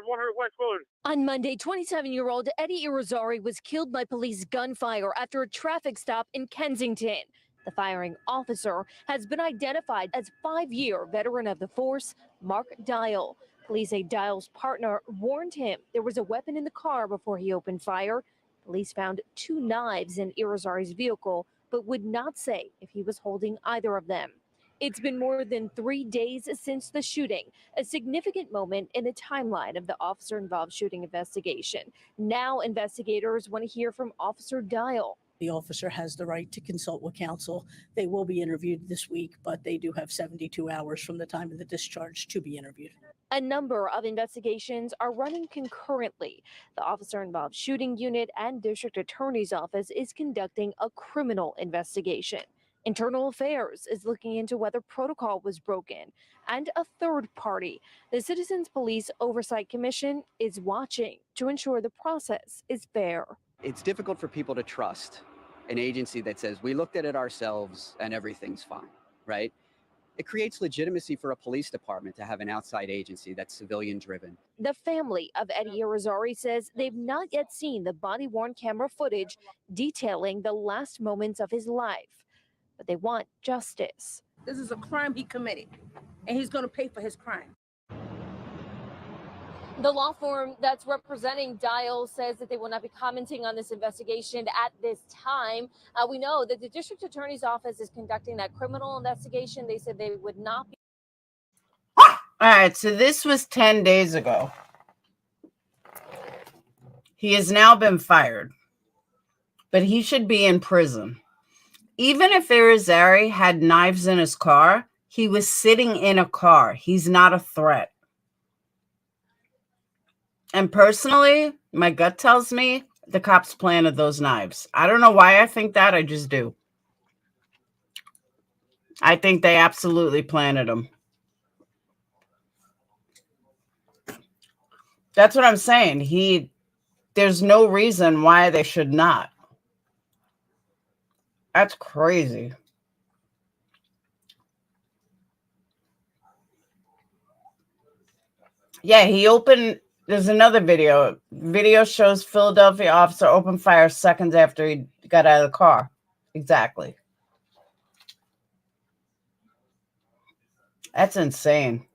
100 West Willard. On Monday, 27-year-old Eddie Irizarry was killed by police gunfire after a traffic stop in Kensington. The firing officer has been identified as 5-year veteran of the force, Mark Dial. Police say Dial's partner warned him there was a weapon in the car before he opened fire. Police found 2 knives in Irizarry's vehicle, but would not say if he was holding either of them. It's been more than 3 days since the shooting, a significant moment in the timeline of the officer-involved shooting investigation. Now investigators want to hear from Officer Dial. The officer has the right to consult with counsel. They will be interviewed this week, but they do have 72 hours from the time of the discharge to be interviewed. A number of investigations are running concurrently. The officer-involved shooting unit and district attorney's office is conducting a criminal investigation. Internal Affairs is looking into whether protocol was broken, and a third party, the Citizens Police Oversight Commission, is watching to ensure the process is fair. It's difficult for people to trust an agency that says, we looked at it ourselves and everything's fine, right? It creates legitimacy for a police department to have an outside agency that's civilian driven. The family of Eddie Irizarry says they've not yet seen the body-worn camera footage detailing the last moments of his life, but they want justice. This is a crime he committed, and he's going to pay for his crime. The law firm that's representing Dial says that they will not be commenting on this investigation at this time. We know that the district attorney's office is conducting that criminal investigation. They said they would not be. All right, so this was 10 days ago. He has now been fired, but he should be in prison. Even if Irizarry had knives in his car, he was sitting in a car. He's not a threat. And personally, my gut tells me the cops planted those knives. I don't know why I think that. I just do. I think they absolutely planted them. That's what I'm saying. There's no reason why they should not. That's crazy. Yeah, there's another video. Video shows Philadelphia officer opened fire seconds after he got out of the car. Exactly. That's insane.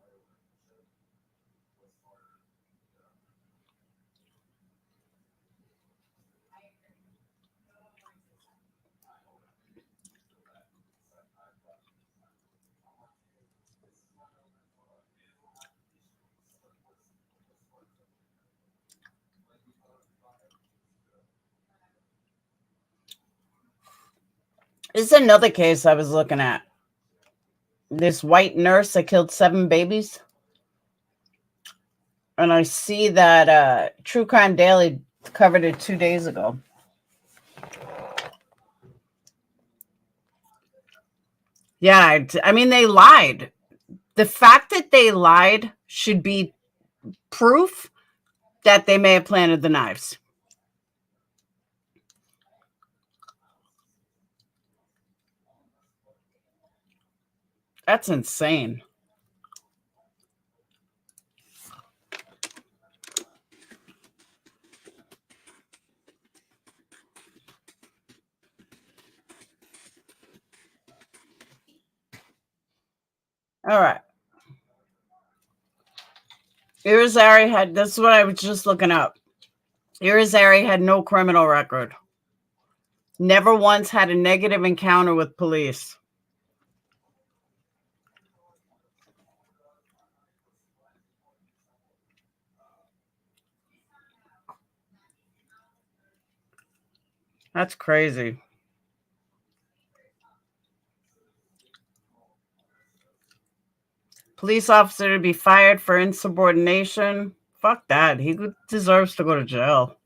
This is another case I was looking at. This white nurse that killed 7 babies. And I see that True Crime Daily covered it 2 days ago. Yeah, I mean, they lied. The fact that they lied should be proof that they may have planted the knives. That's insane. All right. Irizarry had, this is what I was just looking up. Irizarry had no criminal record. Never once had a negative encounter with police. That's crazy. Police officer to be fired for insubordination. Fuck that. He deserves to go to jail.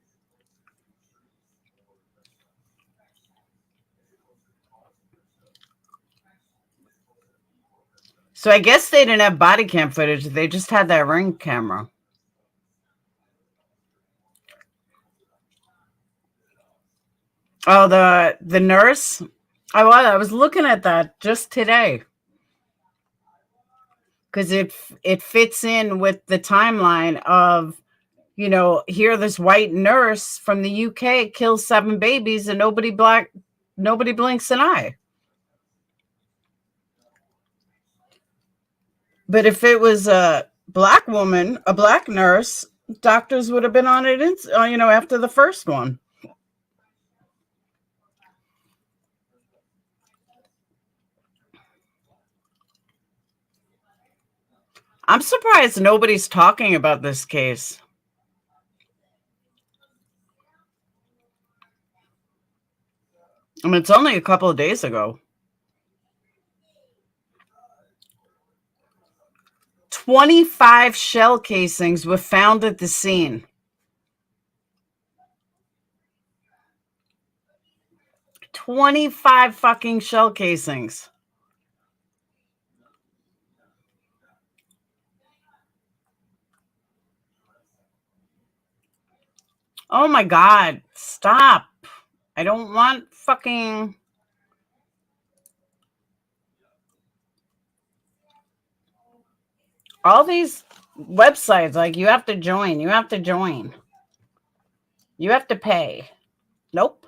So I guess they didn't have body cam footage. They just had that Ring camera. Oh, the nurse. I was looking at that just today because it fits in with the timeline of, you know, here this white nurse from the UK kills 7 babies and nobody blinks an eye. But if it was a black woman, a black nurse, doctors would have been on it, you know, after the first one. I'm surprised nobody's talking about this case. I mean, it's only a couple of days ago. 25 shell casings were found at the scene. 25 fucking shell casings. Oh my God, stop. I don't want fucking... all these websites, like, you have to join. You have to join. You have to pay. Nope.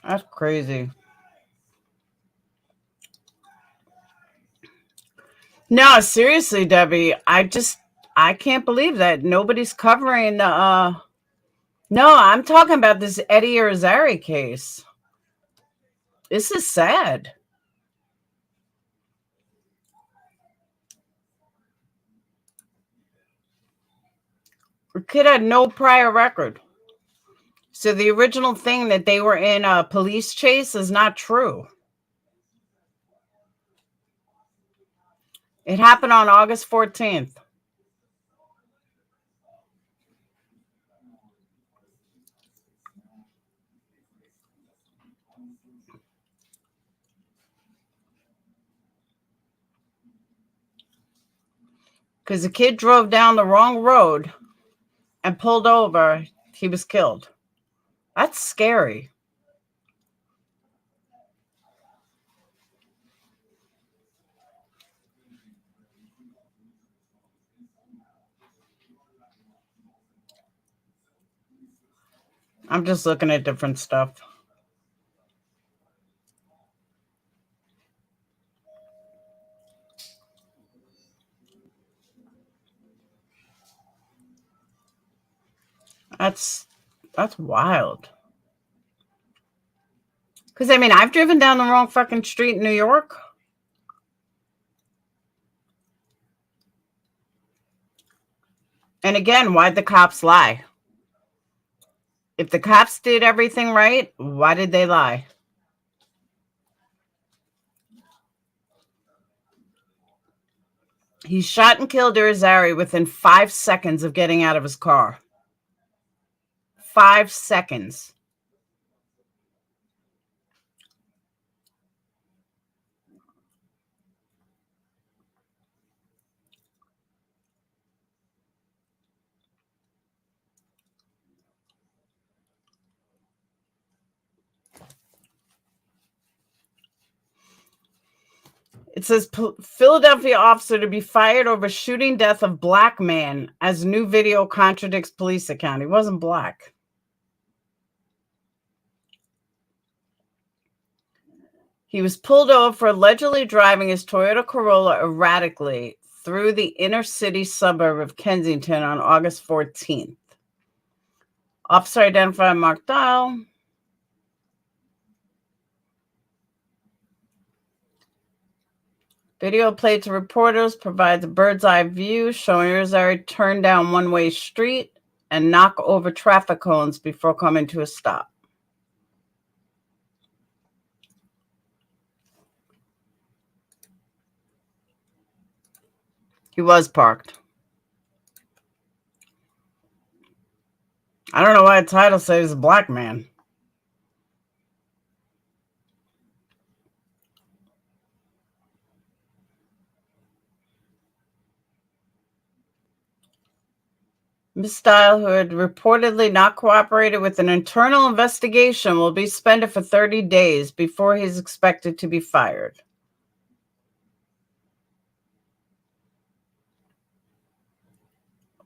That's crazy. No, seriously, Debbie, I can't believe that nobody's covering the, no, I'm talking about this Eddie Irizarry case. This is sad. The kid had no prior record. So the original thing that they were in a police chase is not true. It happened on August 14th. Because the kid drove down the wrong road and pulled over. He was killed. That's scary. I'm just looking at different stuff. That's wild. Because, I mean, I've driven down the wrong fucking street in New York. And again, why'd the cops lie? If the cops did everything right, why did they lie? He shot and killed Irizarry within 5 seconds of getting out of his car. 5 seconds. It says Philadelphia officer to be fired over shooting death of black man as new video contradicts police account. He wasn't black. He was pulled over for allegedly driving his Toyota Corolla erratically through the inner city suburb of Kensington on August 14th. Officer identified Mark Dial. Video played to reporters provides a bird's eye view showing Irizarry turn down one-way street and knock over traffic cones before coming to a stop. He was parked. I don't know why the title says a black man. Ms. Dial, who had reportedly not cooperated with an internal investigation, will be suspended for 30 days before he's expected to be fired.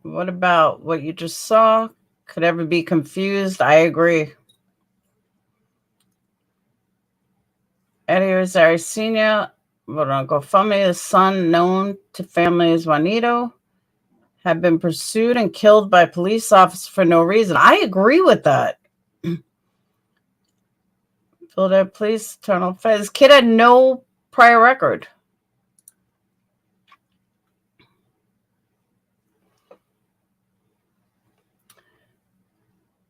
What about what you just saw? Could ever be confused? I agree. Eddie Irizarry Sr. wrote on GoFundMe, his son, known to family as Juanito, had been pursued and killed by police officers for no reason. I agree with that. Philadelphia Police, Eternal Fed. This kid had no prior record.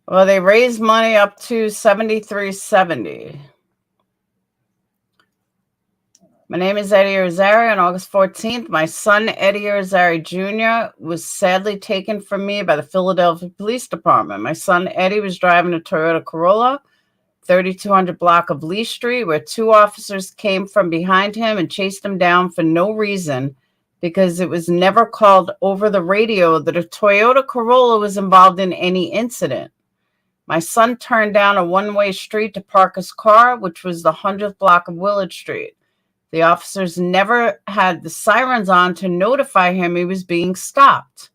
Well, they raised money up to $73.70. My name is Eddie Irizarry. On August 14th, my son, Eddie Irizarry Jr., was sadly taken from me by the Philadelphia Police Department. My son, Eddie, was driving a Toyota Corolla, 3200 block of Lee Street, where two officers came from behind him and chased him down for no reason, because it was never called over the radio that a Toyota Corolla was involved in any incident. My son turned down a one-way street to park his car, which was the 100th block of Willard Street. The officers never had the sirens on to notify him he was being stopped.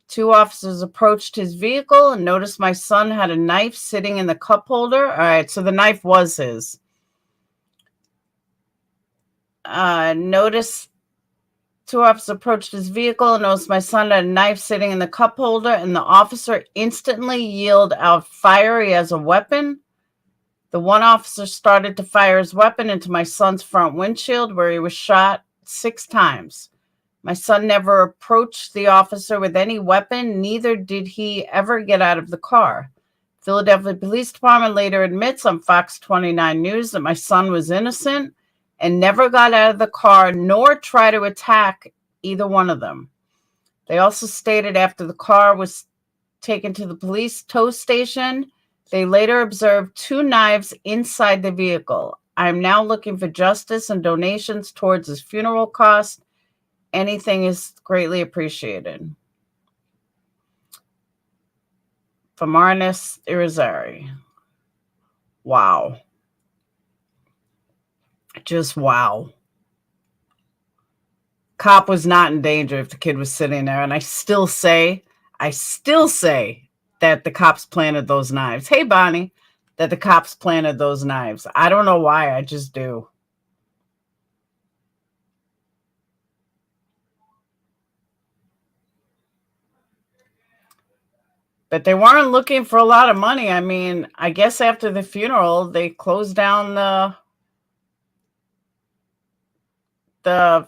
Two officers approached his vehicle and noticed my son had a knife sitting in the cup holder. All right, so the knife was his. Two officers approached his vehicle and noticed my son had a knife sitting in the cup holder, and the officer instantly yelled out, "Fire, he has a weapon." The one officer started to fire his weapon into my son's front windshield, where he was shot 6 times. My son never approached the officer with any weapon, neither did he ever get out of the car. Philadelphia Police Department later admits on Fox 29 News that my son was innocent and never got out of the car nor tried to attack either one of them. They also stated after the car was taken to the police tow station, they later observed 2 knives inside the vehicle. I am now looking for justice and donations towards his funeral costs. Anything is greatly appreciated. From Arnis Irizarry. Wow. Just wow. Cop was not in danger if the kid was sitting there. And I still say that the cops planted those knives. Hey, Bonnie, that the cops planted those knives. I don't know why. I just do. But they weren't looking for a lot of money. I mean, I guess after the funeral, they closed down the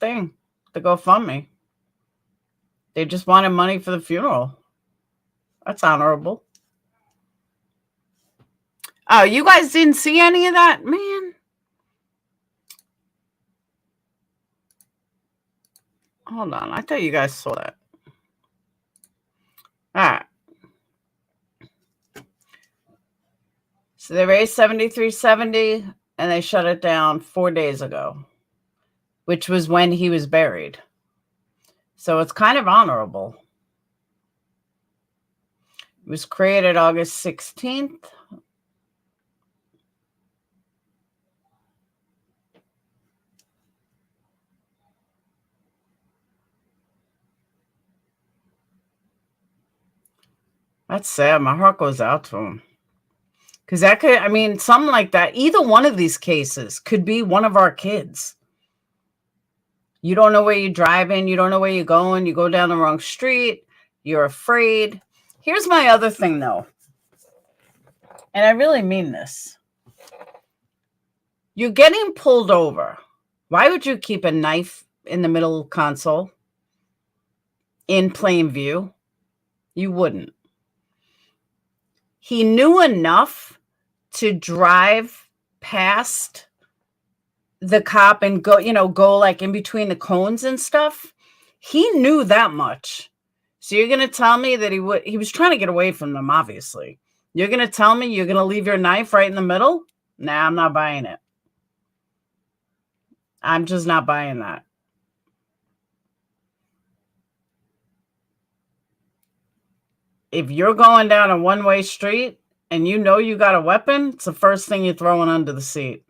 thing, the GoFundMe. They just wanted money for the funeral. That's honorable. Oh, you guys didn't see any of that? Man. Hold on. I thought you guys saw that. All right. So they raised $73.70 and they shut it down 4 days ago, which was when he was buried. So it's kind of honorable. It was created August 16th. That's sad. My heart goes out to him. Because that could, I mean, something like that, either one of these cases could be one of our kids. You don't know where you're driving. You don't know where you're going. You go down the wrong street. You're afraid. Here's my other thing, though. And I really mean this. You're getting pulled over. Why would you keep a knife in the middle console in plain view? You wouldn't. He knew enough to drive past the cop and go like in between the cones and stuff. He knew that much. So you're going to tell me that he was trying to get away from them, obviously. You're going to tell me you're going to leave your knife right in the middle? Nah, I'm not buying it. I'm just not buying that. if you're going down a one-way street and you know you got a weapon, it's the first thing you're throwing under the seat.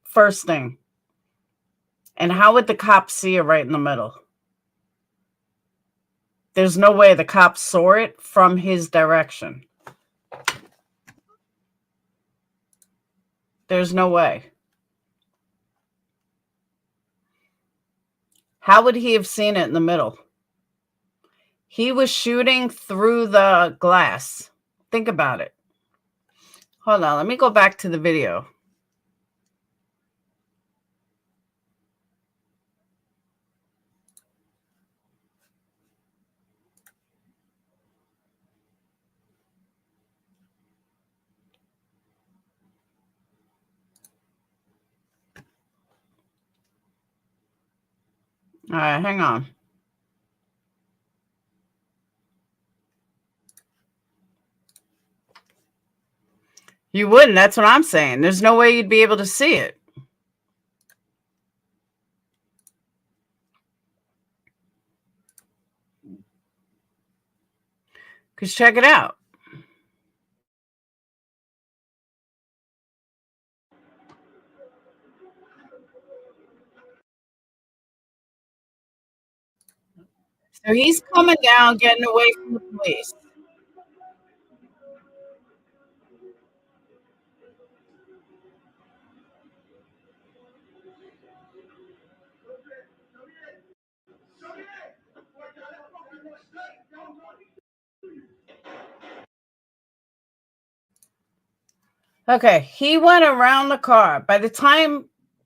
First thing. And how would the cops see it right in the middle? There's no way the cops saw it from his direction. There's no way. How would he have seen it in the middle? He was shooting through the glass. Think about it. Hold on, let me go back to the video. All right, hang on. You wouldn't. That's what I'm saying. There's no way you'd be able to see it. Because check it out. So he's coming down, getting away from the police. Okay, he went around the car. By the time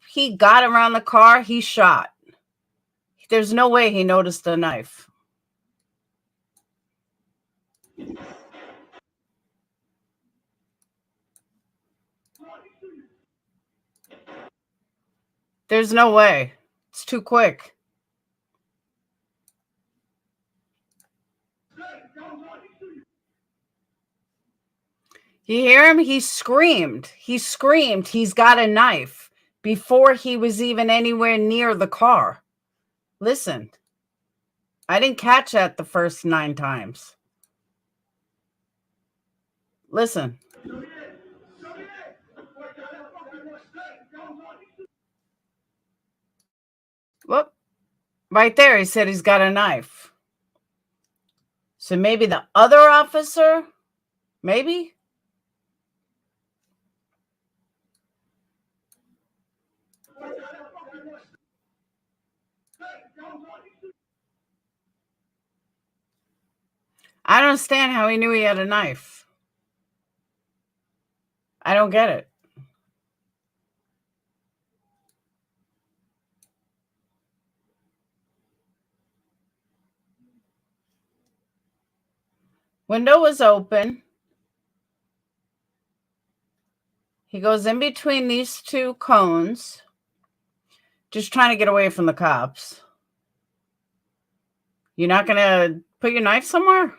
he got around the car, he shot. There's no way he noticed the knife. There's no way. It's too quick. You hear him? He screamed. He screamed. He's got a knife before he was even anywhere near the car. Listen, I didn't catch that the first 9 times. Listen. Whoop. Right there, he said he's got a knife. So maybe the other officer, maybe? I don't understand how he knew he had a knife. I don't get it. Window was open. He goes in between these 2 cones, just trying to get away from the cops. You're not going to put your knife somewhere?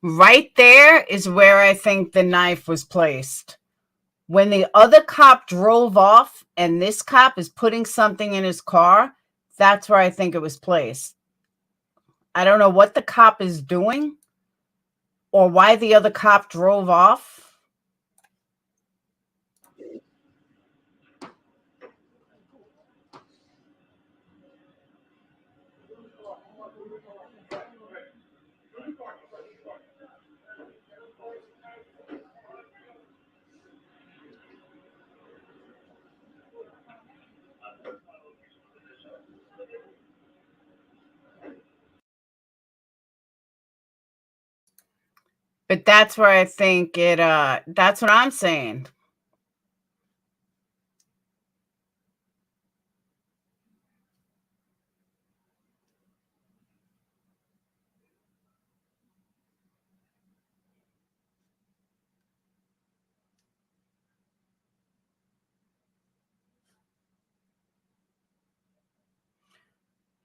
Right there is where I think the knife was placed. When the other cop drove off and this cop is putting something in his car, that's where I think it was placed. I don't know what the cop is doing or why the other cop drove off. But that's where I think it, that's what I'm saying.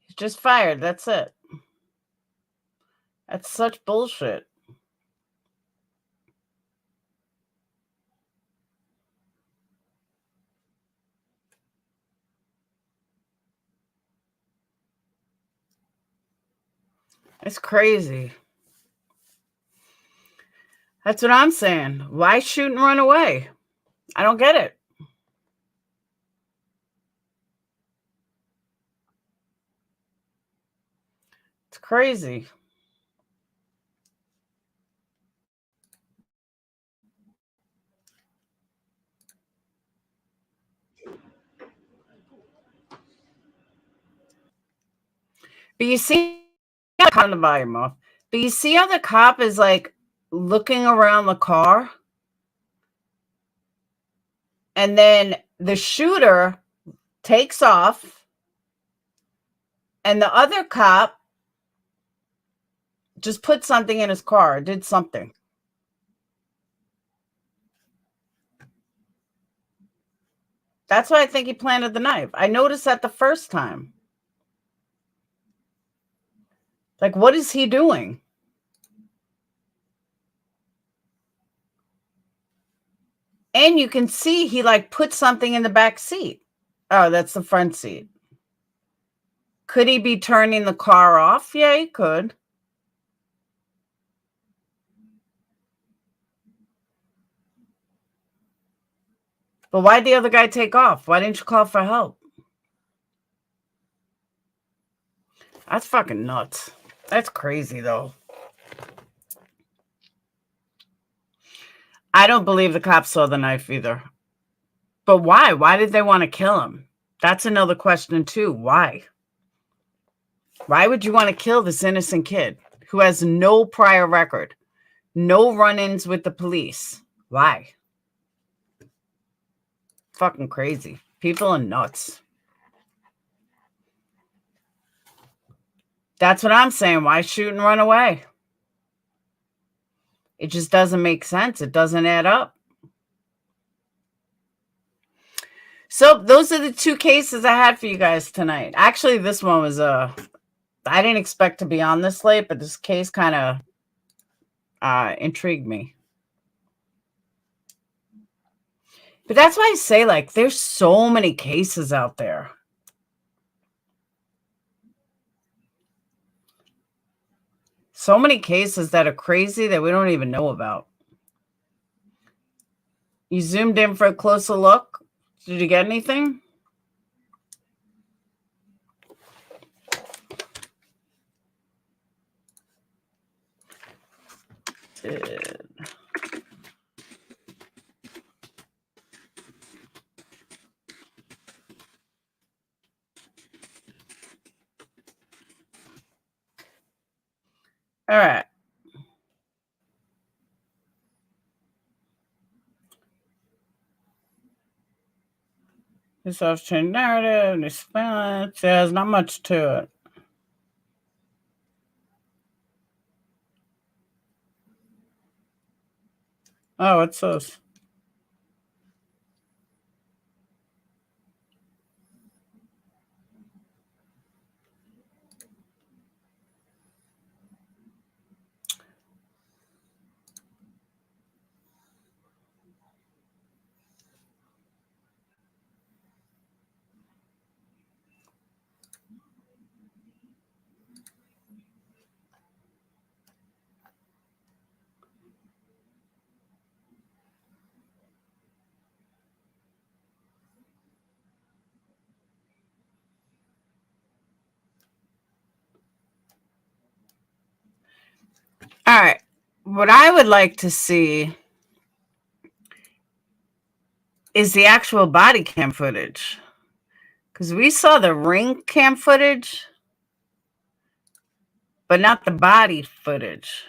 He's just fired. That's it. That's such bullshit. It's crazy. That's what I'm saying. Why shoot and run away? I don't get it. It's crazy. But you see, turn the volume off. But you see how the cop is like looking around the car? And then the shooter takes off. And the other cop just put something in his car, did something. That's why I think he planted the knife. I noticed that the first time. Like, what is he doing? And you can see he like put something in the back seat. Oh, that's the front seat. Could he be turning the car off? Yeah, he could. But why'd the other guy take off? Why didn't you call for help? That's fucking nuts. That's crazy, though. I don't believe the cops saw the knife either. But why? Why did they want to kill him? That's another question, too. Why? Why would you want to kill this innocent kid who has no prior record, no run-ins with the police? Why? Fucking crazy. People are nuts. That's what I'm saying. Why shoot and run away? It just doesn't make sense. It doesn't add up. So those are the two cases I had for you guys tonight. Actually, this one was I didn't expect to be on this late, but this case kind of intrigued me. But that's why I say, like, there's so many cases out there. So many cases that are crazy that we don't even know about. You zoomed in for a closer look. Did you get anything? All right. This off-chain narrative, response. There's not much to it. Oh, what's this? All right. What I would like to see is the actual body cam footage. Because we saw the ring cam footage, but not the body footage.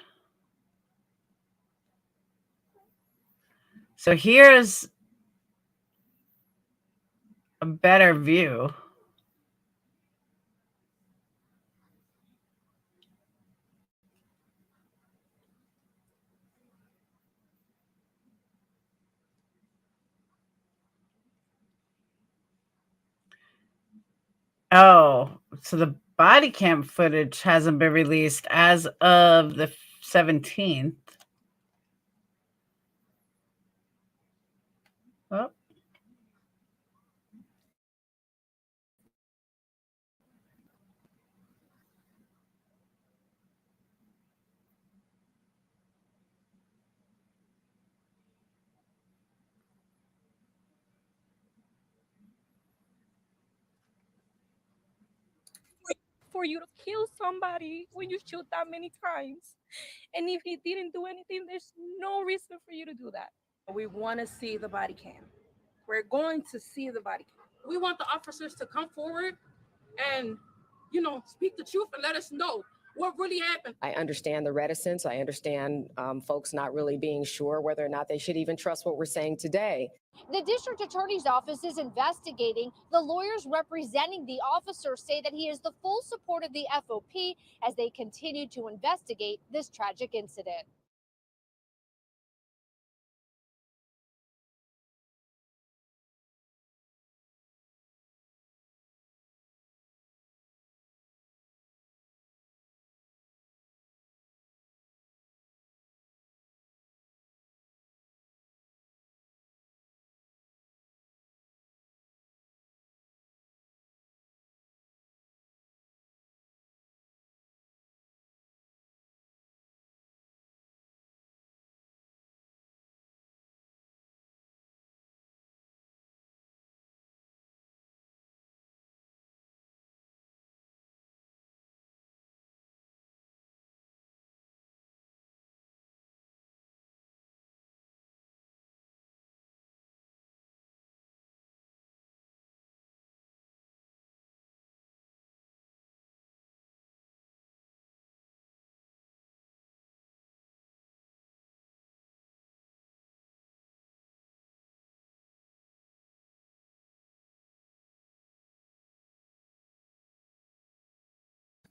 So here's a better view. Oh, so the body cam footage hasn't been released as of the 17th. Oh. For you to kill somebody when you shoot that many times. And if he didn't do anything, there's no reason for you to do that. We want to see the body cam. We're going to see the body cam. We want the officers to come forward and, speak the truth and let us know what really happened. I understand the reticence. I understand folks not really being sure whether or not they should even trust what we're saying today. The district attorney's office is investigating. The lawyers representing the officer say that he is the full support of the FOP as they continue to investigate this tragic incident.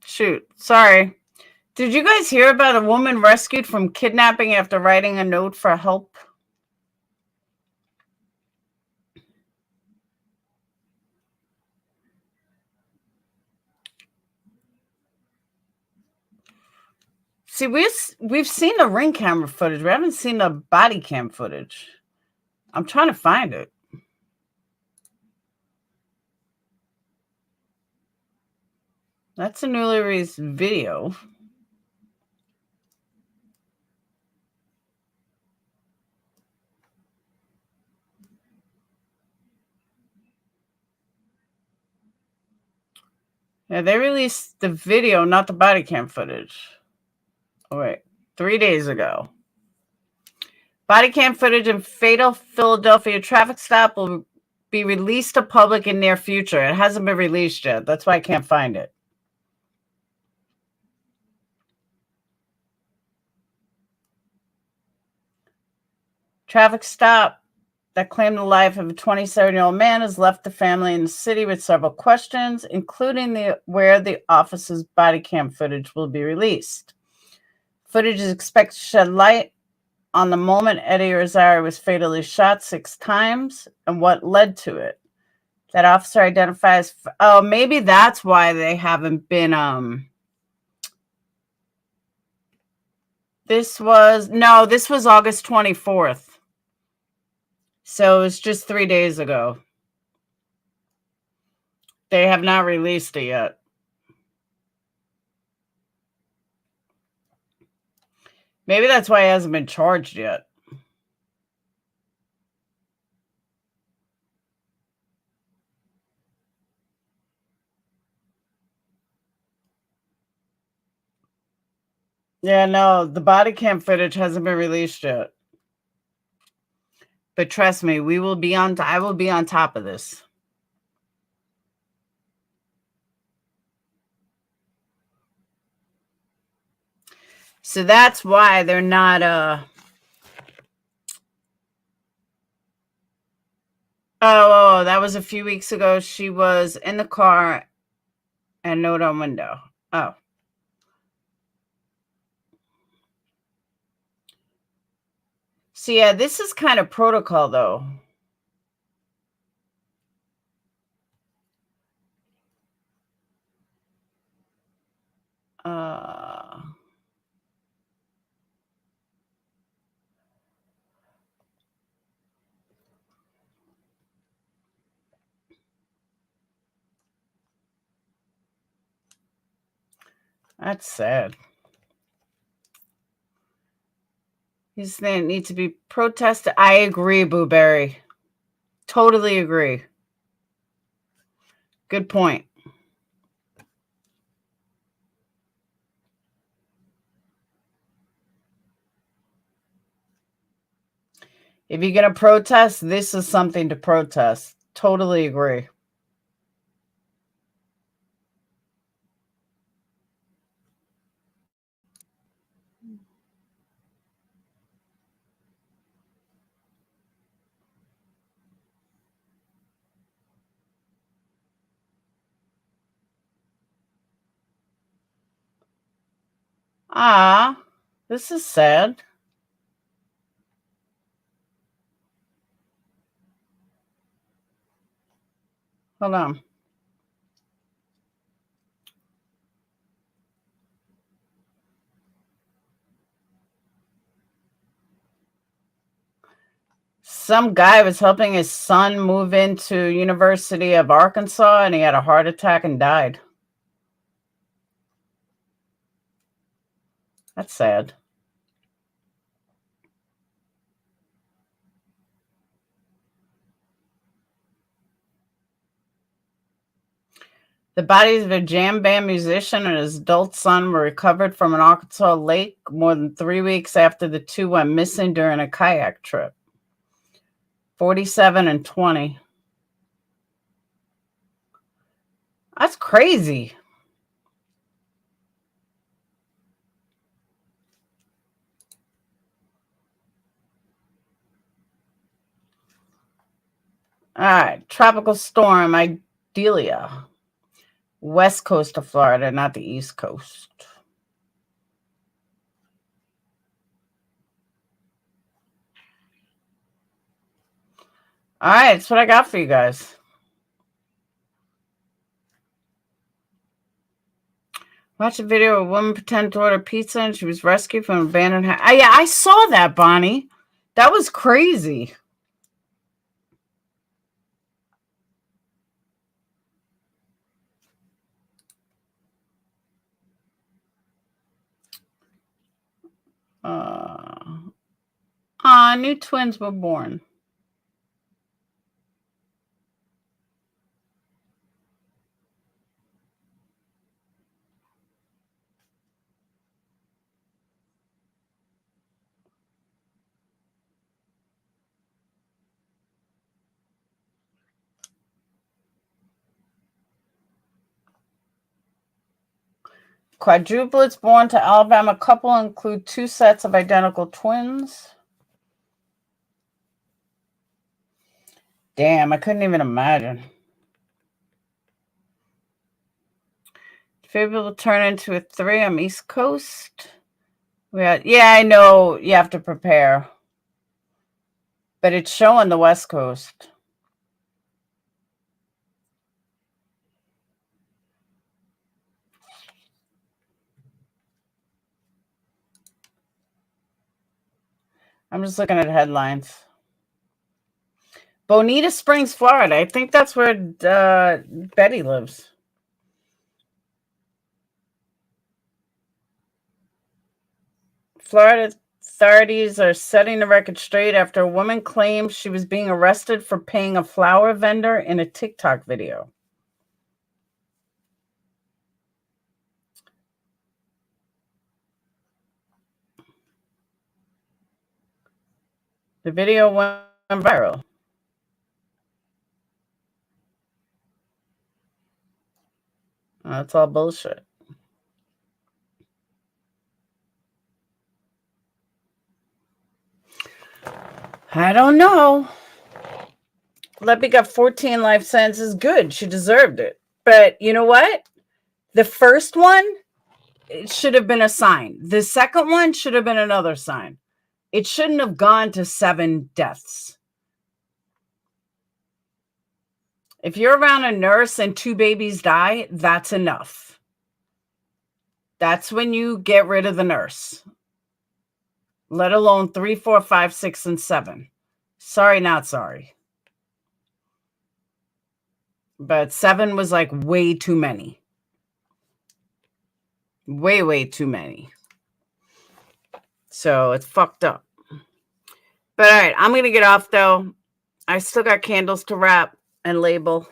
Shoot, sorry. Did you guys hear about a woman rescued from kidnapping after writing a note for help? See, we've seen the ring camera footage. We haven't seen the body cam footage. I'm trying to find it. That's a newly released video. Yeah, they released the video, not the body cam footage. Oh, wait. 3 days ago. Body cam footage in fatal Philadelphia traffic stop will be released to public in near future. It hasn't been released yet. That's why I can't find it. Traffic stop that claimed the life of a 27-year-old man has left the family in the city with several questions, including where the officer's body cam footage will be released. Footage is expected to shed light on the moment Eddie Irizarry was fatally shot 6 times and what led to it. That officer identifies. Oh, maybe that's why they haven't been. This was August 24th. So it's just 3 days ago. They have not released it yet. Maybe that's why he hasn't been charged yet. Yeah, no, the body cam footage hasn't been released yet. But trust me, I will be on top of this. So that's why they're not Oh, that was a few weeks ago. She was in the car and note on window. Oh. So yeah, this is kind of protocol though. That's sad. These things need to be protested. I agree, Booberry. Totally agree. Good point. If you're going to protest, this is something to protest. Totally agree. Ah, this is sad. Hold on. Some guy was helping his son move into University of Arkansas, and he had a heart attack and died. That's sad. The bodies of a jam band musician and his adult son were recovered from an Arkansas lake more than 3 weeks after the two went missing during a kayak trip. 47 and 20. That's crazy. All right. Tropical storm Idalia. West coast of Florida, not the East Coast. All right. That's what I got for you guys. Watch a video of a woman pretend to order pizza and she was rescued from an abandoned house. Yeah, I saw that, Bonnie. That was crazy. New twins were born. Quadruplets born to Alabama couple include 2 sets of identical twins. Damn, I couldn't even imagine. Fable will turn into a 3 on East Coast. Yeah, I know you have to prepare. But it's showing the West Coast. I'm just looking at headlines. Bonita Springs, Florida. I think that's where Betty lives. Florida authorities are setting the record straight after a woman claims she was being arrested for paying a flower vendor in a TikTok video. The video went viral. That's all bullshit. I don't know. Lebby got 14 life sentences. Good. She deserved it. But you know what? The first one, it should have been a sign. The second one should have been another sign. It shouldn't have gone to 7 deaths. If you're around a nurse and 2 babies die, that's enough. That's when you get rid of the nurse. Let alone 3, 4, 5, 6, and 7. Sorry, not sorry. But 7 was like way too many. Way, way too many. So it's fucked up. But all right, I'm going to get off though. I still got candles to wrap and label.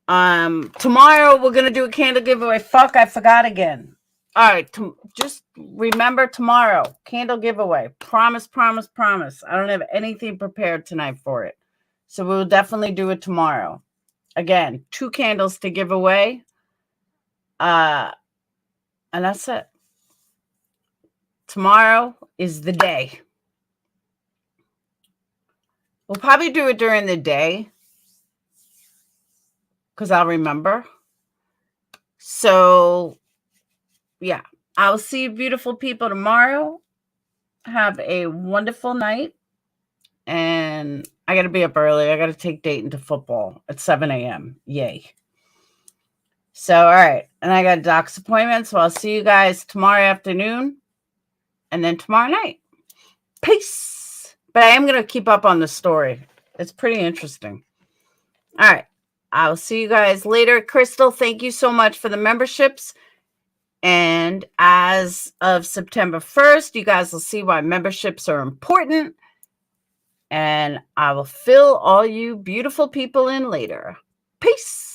Tomorrow we're going to do a candle giveaway. Fuck, I forgot again. All right, just remember tomorrow, candle giveaway. Promise, promise, promise. I don't have anything prepared tonight for it. So we'll definitely do it tomorrow. Again, 2 candles to give away. And that's it. Tomorrow is the day. We'll probably do it during the day because I'll remember. So, yeah. I'll see you beautiful people tomorrow. Have a wonderful night. And I got to be up early. I got to take Dayton to football at 7 a.m. Yay. So, all right. And I got a doc's appointment. So I'll see you guys tomorrow afternoon and then tomorrow night. Peace. But I am going to keep up on the story. It's pretty interesting. All right. I'll see you guys later. Crystal, thank you so much for the memberships. And as of September 1st, you guys will see why memberships are important. And I will fill all you beautiful people in later. Peace.